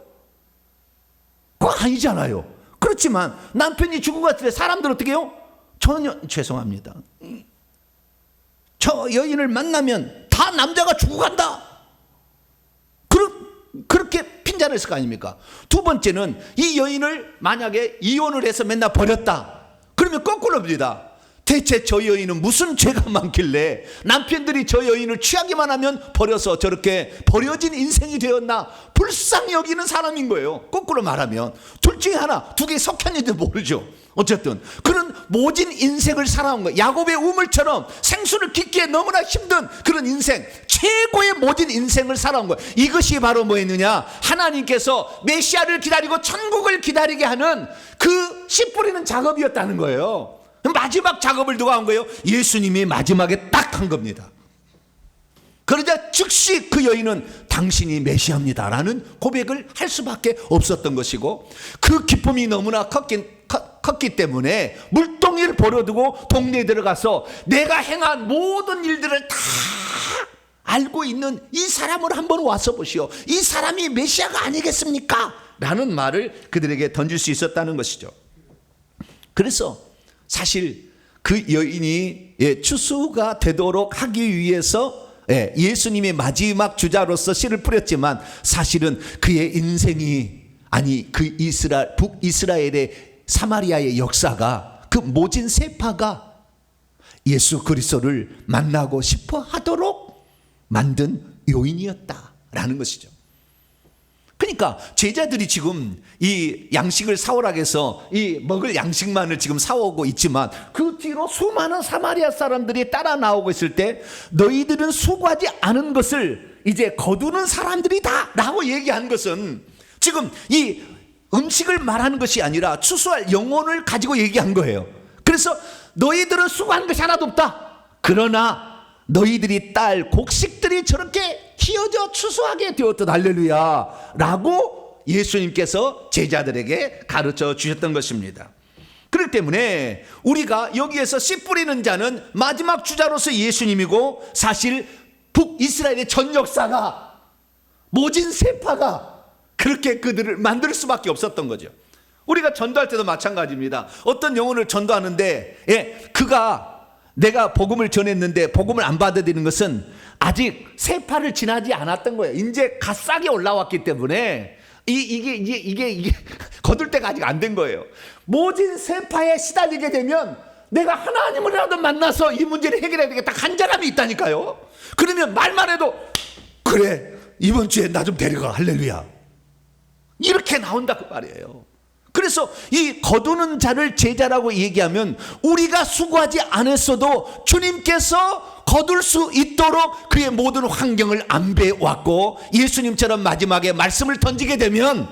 그거 아니잖아요. 그렇지만 남편이 죽은 것 같을 때 사람들은 어떻게 해요? 전혀 죄송합니다, 저 여인을 만나면 다 남자가 죽고 간다, 그렇게 핀잔을 했을 거 아닙니까? 두 번째는 이 여인을 만약에 이혼을 해서 맨날 버렸다, 그러면 거꾸로입니다. 대체 저 여인은 무슨 죄가 많길래 남편들이 저 여인을 취하기만 하면 버려서 저렇게 버려진 인생이 되었나, 불쌍히 여기는 사람인 거예요. 거꾸로 말하면 둘 중에 하나, 두 개 섞였는지 모르죠. 어쨌든 그런 모진 인생을 살아온 거예요. 야곱의 우물처럼 생수를 깊기에 너무나 힘든 그런 인생, 최고의 모진 인생을 살아온 거예요. 이것이 바로 뭐였느냐, 하나님께서 메시아를 기다리고 천국을 기다리게 하는 그 씨 뿌리는 작업이었다는 거예요. 마지막 작업을 누가 한 거예요? 예수님이 마지막에 딱 한 겁니다. 그러자 즉시 그 여인은 당신이 메시아입니다 라는 고백을 할 수밖에 없었던 것이고, 그 기쁨이 너무나 컸기 때문에 물동이를 버려두고 동네에 들어가서 내가 행한 모든 일들을 다 알고 있는 이 사람을 한번 와서 보시오, 이 사람이 메시아가 아니겠습니까? 라는 말을 그들에게 던질 수 있었다는 것이죠. 그래서 사실 그 여인이 추수가 되도록 하기 위해서 예수님의 마지막 주자로서 씨를 뿌렸지만, 사실은 그의 인생이, 아니 그 북이스라엘의 사마리아의 역사가, 그 모진 세파가 예수 그리스도를 만나고 싶어 하도록 만든 요인이었다라는 것이죠. 그러니까 제자들이 지금 이 양식을 사오라고 해서 이 먹을 양식만을 지금 사오고 있지만, 그 뒤로 수많은 사마리아 사람들이 따라 나오고 있을 때 너희들은 수고하지 않은 것을 이제 거두는 사람들이다 라고 얘기한 것은, 지금 이 음식을 말하는 것이 아니라 추수할 영혼을 가지고 얘기한 거예요. 그래서 너희들은 수고한 것이 하나도 없다, 그러나 너희들이 딸 곡식들이 저렇게 키워져 추수하게 되었다, 할렐루야 라고 예수님께서 제자들에게 가르쳐 주셨던 것입니다. 그렇기 때문에 우리가 여기에서 씨 뿌리는 자는 마지막 주자로서 예수님이고, 사실 북이스라엘의 전 역사가, 모진 세파가 그렇게 그들을 만들 수밖에 없었던 거죠. 우리가 전도할 때도 마찬가지입니다. 어떤 영혼을 전도하는데 그가, 내가 복음을 전했는데 복음을 안 받아들이는 것은 아직 세파를 지나지 않았던 거예요. 이제 갓싹이 올라왔기 때문에 이게 거둘 때가 아직 안 된 거예요. 모진 세파에 시달리게 되면 내가 하나님을라도 만나서 이 문제를 해결해야 되겠다, 간절함이 있다니까요. 그러면 말만 해도 그래 이번 주에 나 좀 데려가, 할렐루야, 이렇게 나온다 그 말이에요. 그래서 이 거두는 자를 제자라고 얘기하면, 우리가 수고하지 않았어도 주님께서 거둘 수 있도록 그의 모든 환경을 안배해 왔고, 예수님처럼 마지막에 말씀을 던지게 되면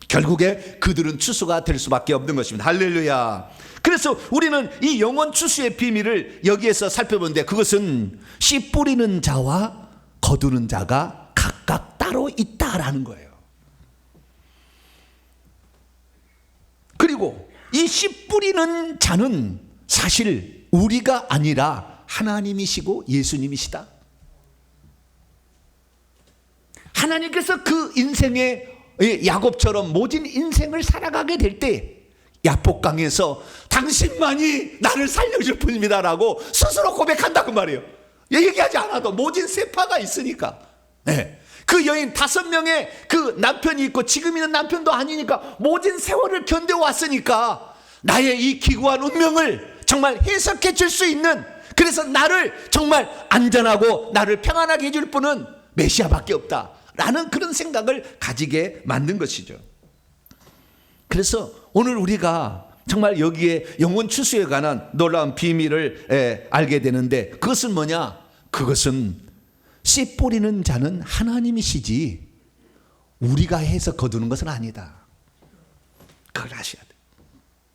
결국에 그들은 추수가 될 수밖에 없는 것입니다. 할렐루야. 그래서 우리는 이 영원 추수의 비밀을 여기에서 살펴보는데, 그것은 씨 뿌리는 자와 거두는 자가 각각 따로 있다라는 거예요. 그리고 이 씨 뿌리는 자는 사실 우리가 아니라 하나님이시고 예수님이시다. 하나님께서 그 인생의 야곱처럼 모진 인생을 살아가게 될 때 야복강에서 당신만이 나를 살려줄 분입니다라고 스스로 고백한다고 말이에요. 얘기하지 않아도 모진 세파가 있으니까. 네. 그 여인 5명의 그 남편이 있고 지금 있는 남편도 아니니까 모진 세월을 견뎌왔으니까 나의 이 기구한 운명을 정말 해석해 줄 수 있는, 그래서 나를 정말 안전하고 나를 평안하게 해줄 분은 메시아밖에 없다라는 그런 생각을 가지게 만든 것이죠. 그래서 오늘 우리가 정말 여기에 영혼 추수에 관한 놀라운 비밀을 알게 되는데, 그것은 뭐냐? 그것은 씨 뿌리는 자는 하나님이시지 우리가 해서 거두는 것은 아니다. 그걸 아셔야 돼요.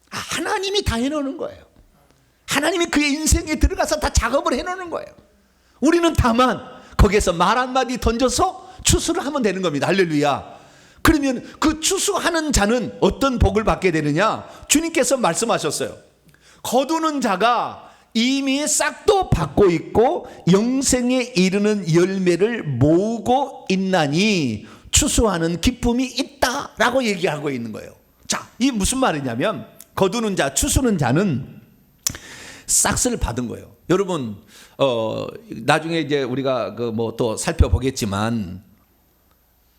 하나님이 다 해놓는 거예요. 하나님이 그의 인생에 들어가서 다 작업을 해놓는 거예요. 우리는 다만 거기에서 말 한마디 던져서 추수를 하면 되는 겁니다. 할렐루야. 그러면 그 추수하는 자는 어떤 복을 받게 되느냐? 주님께서 말씀하셨어요. 거두는 자가 이미 싹도 받고 있고 영생에 이르는 열매를 모으고 있나니 추수하는 기쁨이 있다라고 얘기하고 있는 거예요. 자, 이 무슨 말이냐면 거두는 자, 추수는 자는 싹스를 받은 거예요. 여러분, 나중에 이제 우리가 그 뭐 또 살펴보겠지만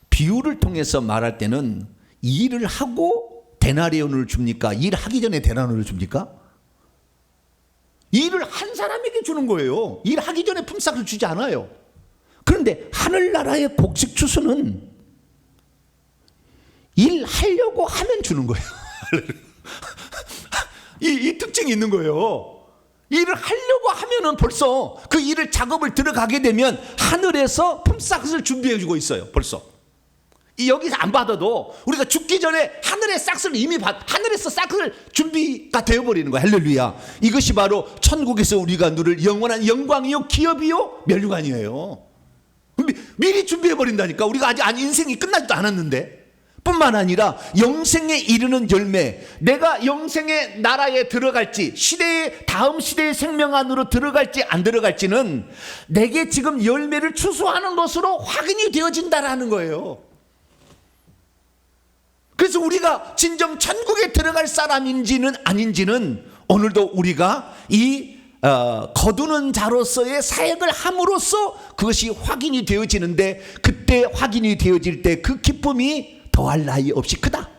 비유를 통해서 말할 때는 일을 하고 데나리온을 줍니까? 일하기 전에 데나리온을 줍니까? 일을 한 사람에게 주는 거예요. 일하기 전에 품삯을 주지 않아요. 그런데 하늘나라의 복식 추수는 일하려고 하면 주는 거예요. 이 특징이 있는 거예요. 일을 하려고 하면은 벌써 그 일을 작업을 들어가게 되면 하늘에서 품삯을 준비해 주고 있어요. 벌써. 여기서 안 받아도 우리가 죽기 전에 하늘의 싹스를 이미 하늘에서 싹스를 준비가 되어버리는 거예요. 할렐루야. 이것이 바로 천국에서 우리가 누릴 영원한 영광이요 기업이요 멸류관이에요. 미리 준비해버린다니까. 우리가 아직 인생이 끝나지도 않았는데. 뿐만 아니라 영생에 이르는 열매, 내가 영생의 나라에 들어갈지, 시대의 다음 시대의 생명 안으로 들어갈지 안 들어갈지는 내게 지금 열매를 추수하는 것으로 확인이 되어진다라는 거예요. 그래서 우리가 진정 천국에 들어갈 사람인지는 아닌지는 오늘도 우리가 이 거두는 자로서의 사역을 함으로써 그것이 확인이 되어지는데, 그때 확인이 되어질 때 그 기쁨이 더할 나위 없이 크다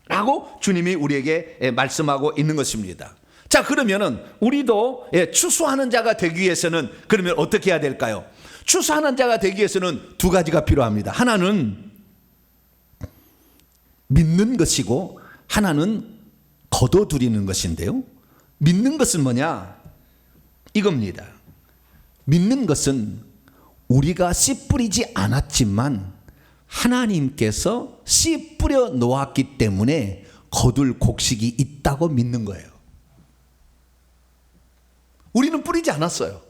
라고 주님이 우리에게 말씀하고 있는 것입니다. 자, 그러면은 우리도 추수하는 자가 되기 위해서는 그러면 어떻게 해야 될까요? 추수하는 자가 되기 위해서는 2가지가 필요합니다. 하나는 믿는 것이고 하나는 거둬들이는 것인데요, 믿는 것은 뭐냐? 이겁니다. 믿는 것은 우리가 씨 뿌리지 않았지만 하나님께서 씨 뿌려 놓았기 때문에 거둘 곡식이 있다고 믿는 거예요. 우리는 뿌리지 않았어요.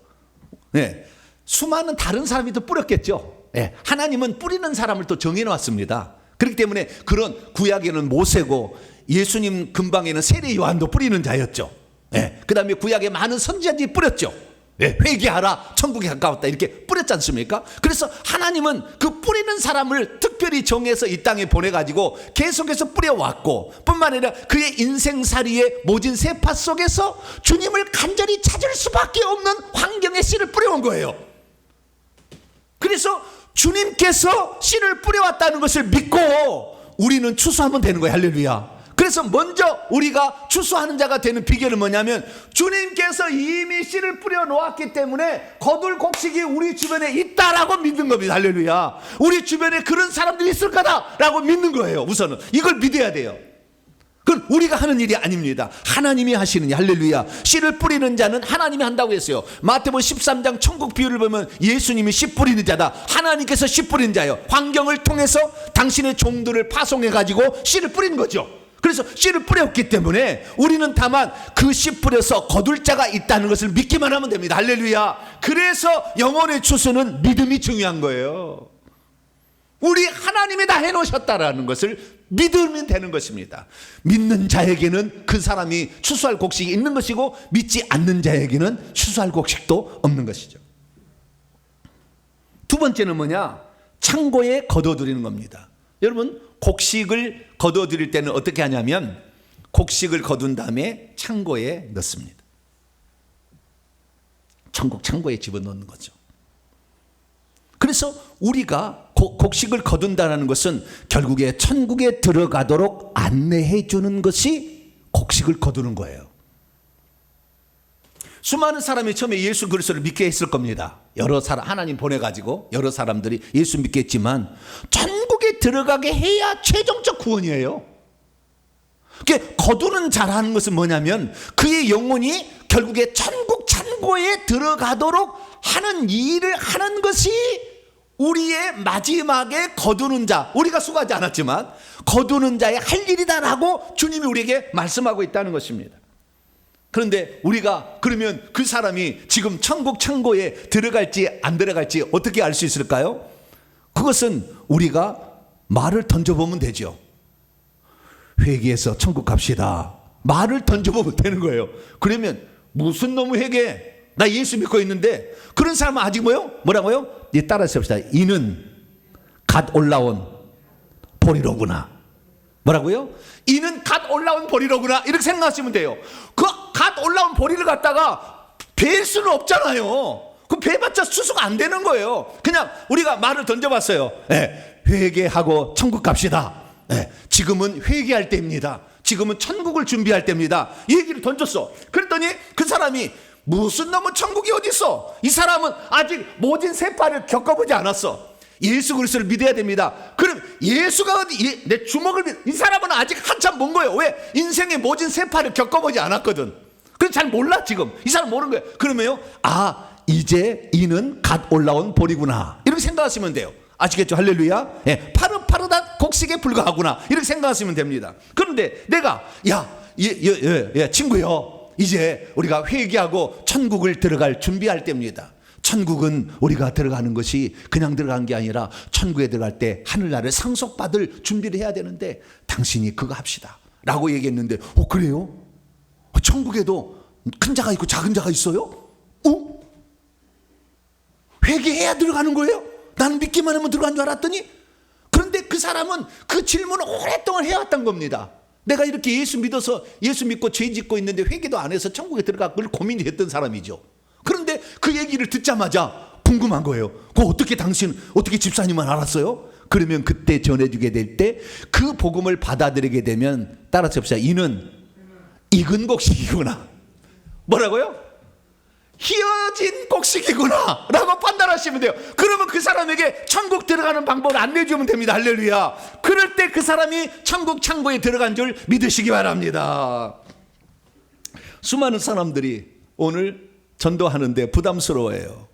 네. 수많은 다른 사람이 또 뿌렸겠죠. 네. 하나님은 뿌리는 사람을 또 정해놓았습니다. 그렇기 때문에 그런 구약에는 모세고 예수님 근방에는 세례 요한도 뿌리는 자였죠. 네. 그 다음에 구약에 많은 선지자들이 뿌렸죠. 네. 회개하라, 천국에 가까웠다, 이렇게 뿌렸지 않습니까? 그래서 하나님은 그 뿌리는 사람을 특별히 정해서 이 땅에 보내가지고 계속해서 뿌려왔고, 뿐만 아니라 그의 인생살이의 모진 세파 속에서 주님을 간절히 찾을 수밖에 없는 환경에 씨를 뿌려온 거예요. 그래서 주님께서 씨를 뿌려왔다는 것을 믿고 우리는 추수하면 되는 거예요. 할렐루야. 그래서 먼저 우리가 추수하는 자가 되는 비결은 뭐냐면 주님께서 이미 씨를 뿌려 놓았기 때문에 거둘 곡식이 우리 주변에 있다라고 믿는 겁니다. 할렐루야. 우리 주변에 그런 사람들이 있을 거다라고 믿는 거예요. 우선은 이걸 믿어야 돼요. 그건 우리가 하는 일이 아닙니다. 하나님이 하시는 일. 할렐루야. 씨를 뿌리는 자는 하나님이 한다고 했어요. 마태복음 13장 천국 비유를 보면 예수님이 씨 뿌리는 자다, 하나님께서 씨 뿌리는 자예요. 환경을 통해서 당신의 종들을 파송해 가지고 씨를 뿌리는 거죠. 그래서 씨를 뿌렸기 때문에 우리는 다만 그 씨 뿌려서 거둘 자가 있다는 것을 믿기만 하면 됩니다. 할렐루야. 그래서 영혼의 추수는 믿음이 중요한 거예요. 우리 하나님이 다 해놓으셨다라는 것을 믿으면 되는 것입니다. 믿는 자에게는 그 사람이 추수할 곡식이 있는 것이고, 믿지 않는 자에게는 추수할 곡식도 없는 것이죠. 두 번째는 뭐냐? 창고에 거둬들이는 겁니다. 여러분, 곡식을 거둬들일 때는 어떻게 하냐면 곡식을 거둔 다음에 창고에 넣습니다. 천국 창고에 집어넣는 거죠. 그래서 우리가 곡식을 거둔다는 것은 결국에 천국에 들어가도록 안내해 주는 것이 곡식을 거두는 거예요. 수많은 사람이 처음에 예수 그리스도를 믿게 했을 겁니다. 여러 사람, 하나님 보내가지고 여러 사람들이 예수 믿겠지만 천국에 들어가게 해야 최종적 구원이에요. 거두는 자라는 것은 뭐냐면 그의 영혼이 결국에 천국 창고에 들어가도록 하는 일을 하는 것이 우리의 마지막에 거두는 자, 우리가 수고하지 않았지만 거두는 자의 할 일이다라고 주님이 우리에게 말씀하고 있다는 것입니다. 그런데 우리가 그러면 그 사람이 지금 천국 창고에 들어갈지 안 들어갈지 어떻게 알 수 있을까요? 그것은 우리가 말을 던져보면 되죠. 회개해서 천국 갑시다. 말을 던져보면 되는 거예요. 그러면 무슨 놈의 회개? 나 예수 믿고 있는데, 그런 사람은 아직 뭐라고요? 따라서 합시다. 이는 갓 올라온 보리로구나. 뭐라고요? 이는 갓 올라온 보리로구나. 이렇게 생각하시면 돼요. 그 갓 올라온 보리를 갖다가 벨 수는 없잖아요. 그 배봤자 수수가 안 되는 거예요. 그냥 우리가 말을 던져봤어요. 네, 회개하고 천국 갑시다. 네, 지금은 회개할 때입니다. 지금은 천국을 준비할 때입니다. 이 얘기를 던졌어. 그랬더니 그 사람이 무슨 놈의 천국이 어디 있어? 이 사람은 아직 모진 세파를 겪어보지 않았어. 예수 그리스도를 믿어야 됩니다. 그럼 예수가 어디? 내 주먹을 이 사람은 아직 한참 먼 거예요. 왜? 인생의 모진 세파를 겪어보지 않았거든. 그래서 잘 몰라 지금. 이 사람 모르는 거예요. 그러면요, 이제 이는 갓 올라온 보리구나. 이렇게 생각하시면 돼요. 아시겠죠? 할렐루야. 예, 파릇파릇한 곡식에 불과하구나. 이렇게 생각하시면 됩니다. 그런데 내가 친구요, 이제 우리가 회개하고 천국을 들어갈 준비할 때입니다. 천국은 우리가 들어가는 것이 그냥 들어간 게 아니라 천국에 들어갈 때 하늘나라를 상속받을 준비를 해야 되는데 당신이 그거 합시다 라고 얘기했는데, 그래요? 천국에도 큰 자가 있고 작은 자가 있어요? 회개해야 들어가는 거예요? 나는 믿기만 하면 들어간 줄 알았더니. 그런데 그 사람은 그 질문을 오랫동안 해왔던 겁니다. 내가 이렇게 예수 믿고 죄 짓고 있는데 회개도 안 해서 천국에 들어갈 걸 고민했던 사람이죠. 그런데 그 얘기를 듣자마자 궁금한 거예요. 어떻게 집사님은 알았어요? 그러면 그때 전해주게 될 때 그 복음을 받아들이게 되면, 따라서 봅시다. 이는 익은 곡식이구나. 뭐라고요? 희어진 곡식이구나 라고 판단하시면 돼요. 그러면 그 사람에게 천국 들어가는 방법을 안내주면 됩니다. 할렐루야. 그럴 때 그 사람이 천국 창고에 들어간 줄 믿으시기 바랍니다. 수많은 사람들이 오늘 전도하는데 부담스러워해요.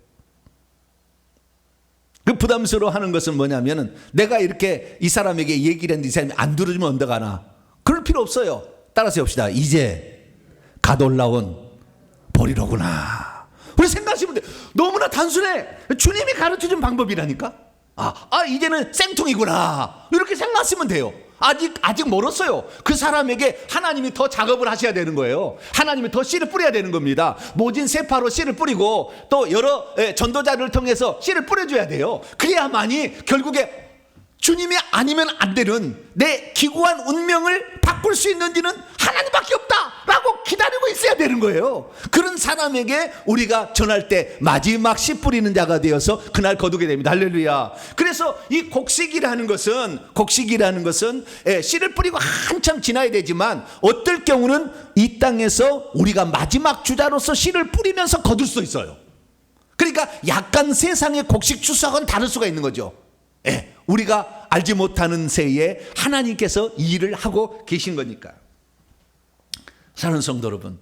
그 부담스러워하는 것은 뭐냐면, 내가 이렇게 이 사람에게 얘기를 했는데 이 사람이 안 들어주면 언덕하나. 그럴 필요 없어요. 따라서 해봅시다. 이제 갓 올라온 보리로구나. 우리 생각하시면 돼. 너무나 단순해. 주님이 가르쳐준 방법이라니까. 이제는 생통이구나. 이렇게 생각하시면 돼요. 아직 멀었어요. 그 사람에게 하나님이 더 작업을 하셔야 되는 거예요. 하나님이 더 씨를 뿌려야 되는 겁니다. 모진 세파로 씨를 뿌리고 또 여러 전도자를 통해서 씨를 뿌려줘야 돼요. 그래야만이 결국에 주님이 아니면 안 되는 내 기구한 운명을 바꿀 수 있는지는 하나님밖에 없다라고 기다리고 있어야 되는 거예요. 그런 사람에게 우리가 전할 때 마지막 씨 뿌리는 자가 되어서 그날 거두게 됩니다. 할렐루야. 그래서 이 곡식이라는 것은 씨를 뿌리고 한참 지나야 되지만, 어떨 경우는 이 땅에서 우리가 마지막 주자로서 씨를 뿌리면서 거둘 수 있어요. 그러니까 약간 세상의 곡식 추수하고는 다를 수가 있는 거죠. 우리가 알지 못하는 새에 하나님께서 일을 하고 계신 거니까. 사랑하는 성도 여러분,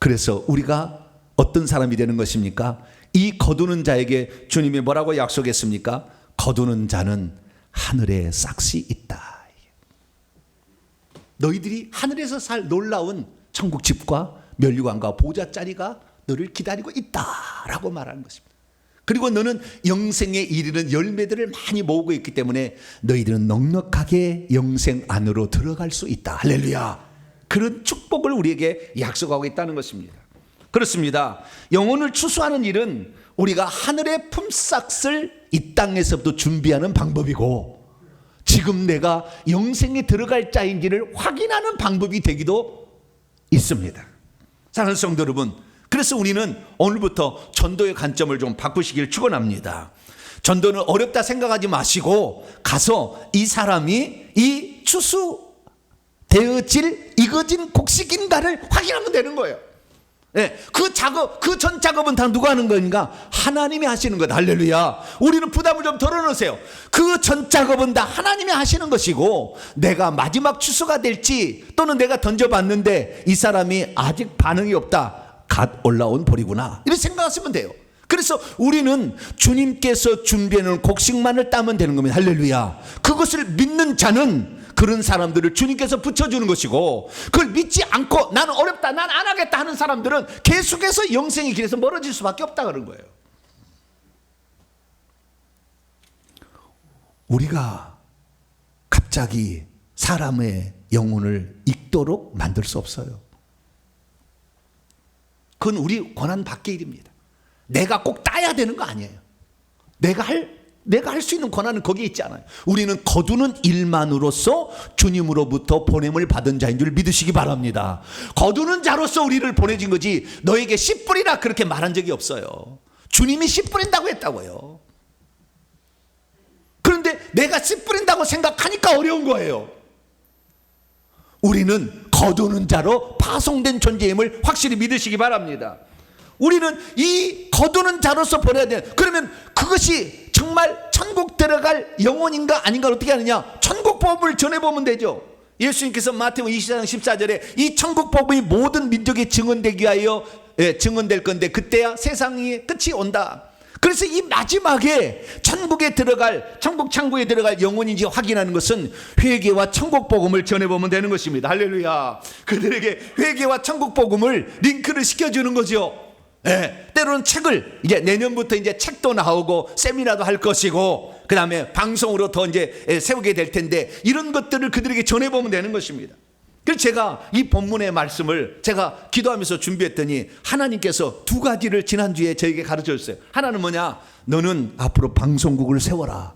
그래서 우리가 어떤 사람이 되는 것입니까? 이 거두는 자에게 주님이 뭐라고 약속했습니까? 거두는 자는 하늘에 싹시 있다. 너희들이 하늘에서 살 놀라운 천국집과 면류관과 보좌자리가 너를 기다리고 있다라고 말하는 것입니다. 그리고 너는 영생에 이르는 열매들을 많이 모으고 있기 때문에 너희들은 넉넉하게 영생 안으로 들어갈 수 있다. 할렐루야. 그런 축복을 우리에게 약속하고 있다는 것입니다. 그렇습니다. 영혼을 추수하는 일은 우리가 하늘의 품삯을 이 땅에서부터 준비하는 방법이고, 지금 내가 영생에 들어갈 자인지를 확인하는 방법이 되기도 있습니다. 사랑하는 성도 여러분, 그래서 우리는 오늘부터 전도의 관점을 좀 바꾸시길 축원합니다. 전도는 어렵다 생각하지 마시고 가서 이 사람이 이 추수되어질 익어진 곡식인가를 확인하면 되는 거예요. 네, 그 전 작업은 다 누가 하는 거니까 하나님이 하시는 것. 할렐루야. 우리는 부담을 좀 덜어놓으세요. 그 전 작업은 다 하나님이 하시는 것이고, 내가 마지막 추수가 될지, 또는 내가 던져봤는데 이 사람이 아직 반응이 없다, 갓 올라온 보리구나, 이렇게 생각하시면 돼요. 그래서 우리는 주님께서 준비해놓은 곡식만을 따면 되는 겁니다. 할렐루야. 그것을 믿는 자는 그런 사람들을 주님께서 붙여주는 것이고, 그걸 믿지 않고 나는 어렵다, 난 안 하겠다 하는 사람들은 계속해서 영생의 길에서 멀어질 수밖에 없다 그런 거예요. 우리가 갑자기 사람의 영혼을 익도록 만들 수 없어요. 그건 우리 권한 밖의 일입니다. 내가 꼭 따야 되는 거 아니에요. 내가 할 수 있는 권한은 거기에 있지 않아요. 우리는 거두는 일만으로서 주님으로부터 보냄을 받은 자인 줄 믿으시기 바랍니다. 거두는 자로서 우리를 보내진 거지, 너에게 씨 뿌리라 그렇게 말한 적이 없어요. 주님이 씨 뿌린다고 했다고요. 그런데 내가 씨 뿌린다고 생각하니까 어려운 거예요. 우리는 거두는 자로 파송된 존재임을 확실히 믿으시기 바랍니다. 우리는 이 거두는 자로서 보내야 돼요. 그러면 그것이 정말 천국 들어갈 영혼인가 아닌가 어떻게 하느냐? 천국 복음을 전해보면 되죠. 예수님께서 마태복음 24장 14절에 이 천국 복음이 모든 민족에 증언되기 위하여 증언될 건데 그때야 세상의 끝이 온다. 그래서 이 마지막에 천국에 들어갈, 천국 창고에 들어갈 영혼인지 확인하는 것은 회개와 천국 복음을 전해보면 되는 것입니다. 할렐루야. 그들에게 회개와 천국 복음을 링크를 시켜주는 거죠. 때로는 책을, 이제 내년부터 이제 책도 나오고 세미나도 할 것이고, 그 다음에 방송으로 더 이제 세우게 될 텐데, 이런 것들을 그들에게 전해보면 되는 것입니다. 그래서 제가 이 본문의 말씀을 제가 기도하면서 준비했더니 하나님께서 두 가지를 지난주에 저에게 가르쳐 줬어요. 하나는 뭐냐? 너는 앞으로 방송국을 세워라.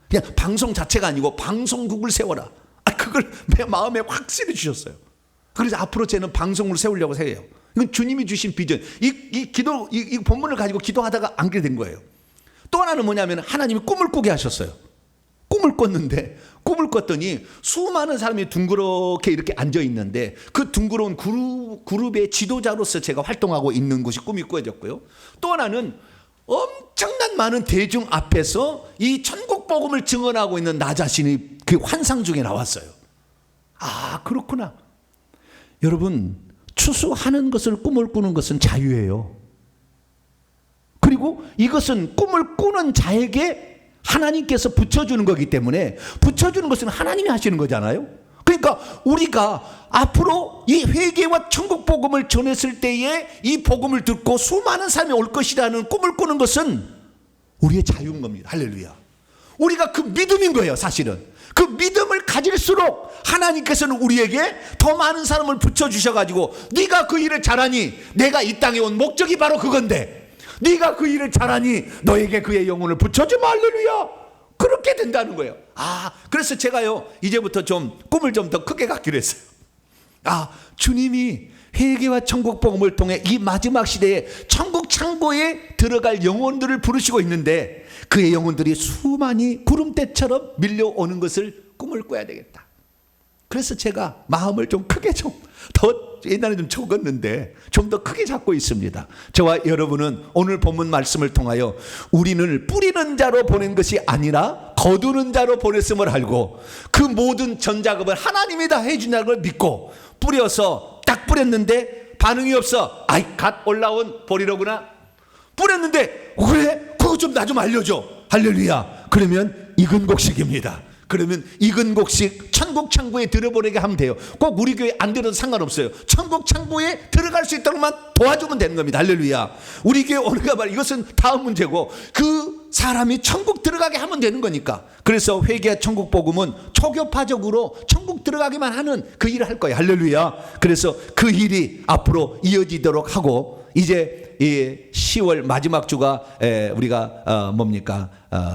그냥 방송 자체가 아니고 방송국을 세워라. 그걸 내 마음에 확실히 주셨어요. 그래서 앞으로 저는 방송국을 세우려고 해요. 이건 주님이 주신 비전. 이 본문을 가지고 기도하다가 안게 된 거예요. 또 하나는 뭐냐면 하나님이 꿈을 꾸게 하셨어요. 꿈을 꿨는데, 꿈을 꿨더니 수많은 사람이 둥그렇게 이렇게 앉아 있는데, 그 둥그러운 그룹의 지도자로서 제가 활동하고 있는 것이 꿈이 꾸어졌고요. 또 하나는 엄청난 많은 대중 앞에서 이 천국 복음을 증언하고 있는 나 자신이 그 환상 중에 나왔어요. 아, 그렇구나. 여러분, 추수하는 것을 꿈을 꾸는 것은 자유예요. 그리고 이것은 꿈을 꾸는 자에게 하나님께서 붙여주는 거기 때문에, 붙여주는 것은 하나님이 하시는 거잖아요. 그러니까 우리가 앞으로 이 회개와 천국 복음을 전했을 때에 이 복음을 듣고 수많은 사람이 올 것이라는 꿈을 꾸는 것은 우리의 자유인 겁니다. 할렐루야. 우리가 그 믿음인 거예요. 사실은 그 믿음을 가질수록 하나님께서는 우리에게 더 많은 사람을 붙여주셔가지고, 네가 그 일을 잘하니 내가 이 땅에 온 목적이 바로 그건데, 네가 그 일을 잘하니 너에게 그의 영혼을 붙여주마. 할렐루야. 그렇게 된다는 거예요. 그래서 제가요 이제부터 좀 꿈을 좀 더 크게 갖기로 했어요. 주님이 회개와 천국 복음을 통해 이 마지막 시대에 천국 창고에 들어갈 영혼들을 부르시고 있는데, 그의 영혼들이 수많이 구름대처럼 밀려오는 것을 꿈을 꿔야 되겠다. 그래서 제가 마음을 좀 크게 더 옛날에 좀 적었는데 좀 더 크게 잡고 있습니다. 저와 여러분은 오늘 본문 말씀을 통하여 우리는 뿌리는 자로 보낸 것이 아니라 거두는 자로 보냈음을 알고, 그 모든 전작업을 하나님이 다 해준다는 걸 믿고, 뿌려서 딱 뿌렸는데 반응이 없어. 갓 올라온 보리로구나. 뿌렸는데 그래? 그거 좀 나 좀 알려줘. 할렐루야. 그러면 익은 곡식입니다. 그러면 익은 곡식 천국 창고에 들어보내게 하면 돼요. 꼭 우리 교회 안 들어도 상관없어요. 천국 창고에 들어갈 수 있도록만 도와주면 되는 겁니다. 할렐루야. 우리 교회 오는가 말, 이것은 다음 문제고, 그 사람이 천국 들어가게 하면 되는 거니까. 그래서 회개 천국 복음은 초교파적으로 천국 들어가기만 하는 그 일을 할 거예요. 할렐루야. 그래서 그 일이 앞으로 이어지도록 하고, 이제 이 10월 마지막 주가 우리가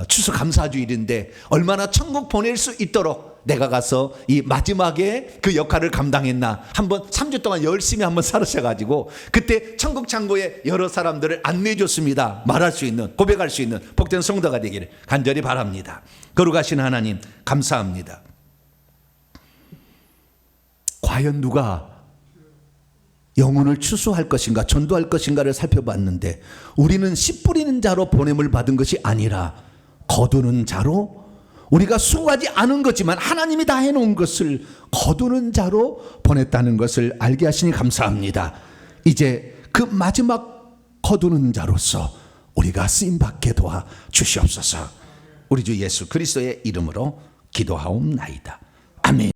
추수감사주일인데, 얼마나 천국 보낼 수 있도록 내가 가서 이 마지막에 그 역할을 감당했나, 한번 3주 동안 열심히 한번 살으셔가지고 그때 천국 창고에 여러 사람들을 안내해 줬습니다. 말할 수 있는, 고백할 수 있는 복된 성도가 되기를 간절히 바랍니다. 거룩하신 하나님, 감사합니다. 과연 누가 영혼을 추수할 것인가, 전도할 것인가를 살펴봤는데, 우리는 씨 뿌리는 자로 보냄을 받은 것이 아니라 거두는 자로, 우리가 수고하지 않은 거지만 하나님이 다 해놓은 것을 거두는 자로 보냈다는 것을 알게 하시니 감사합니다. 이제 그 마지막 거두는 자로서 우리가 쓰임받게 도와 주시옵소서. 우리 주 예수 그리스도의 이름으로 기도하옵나이다. 아멘.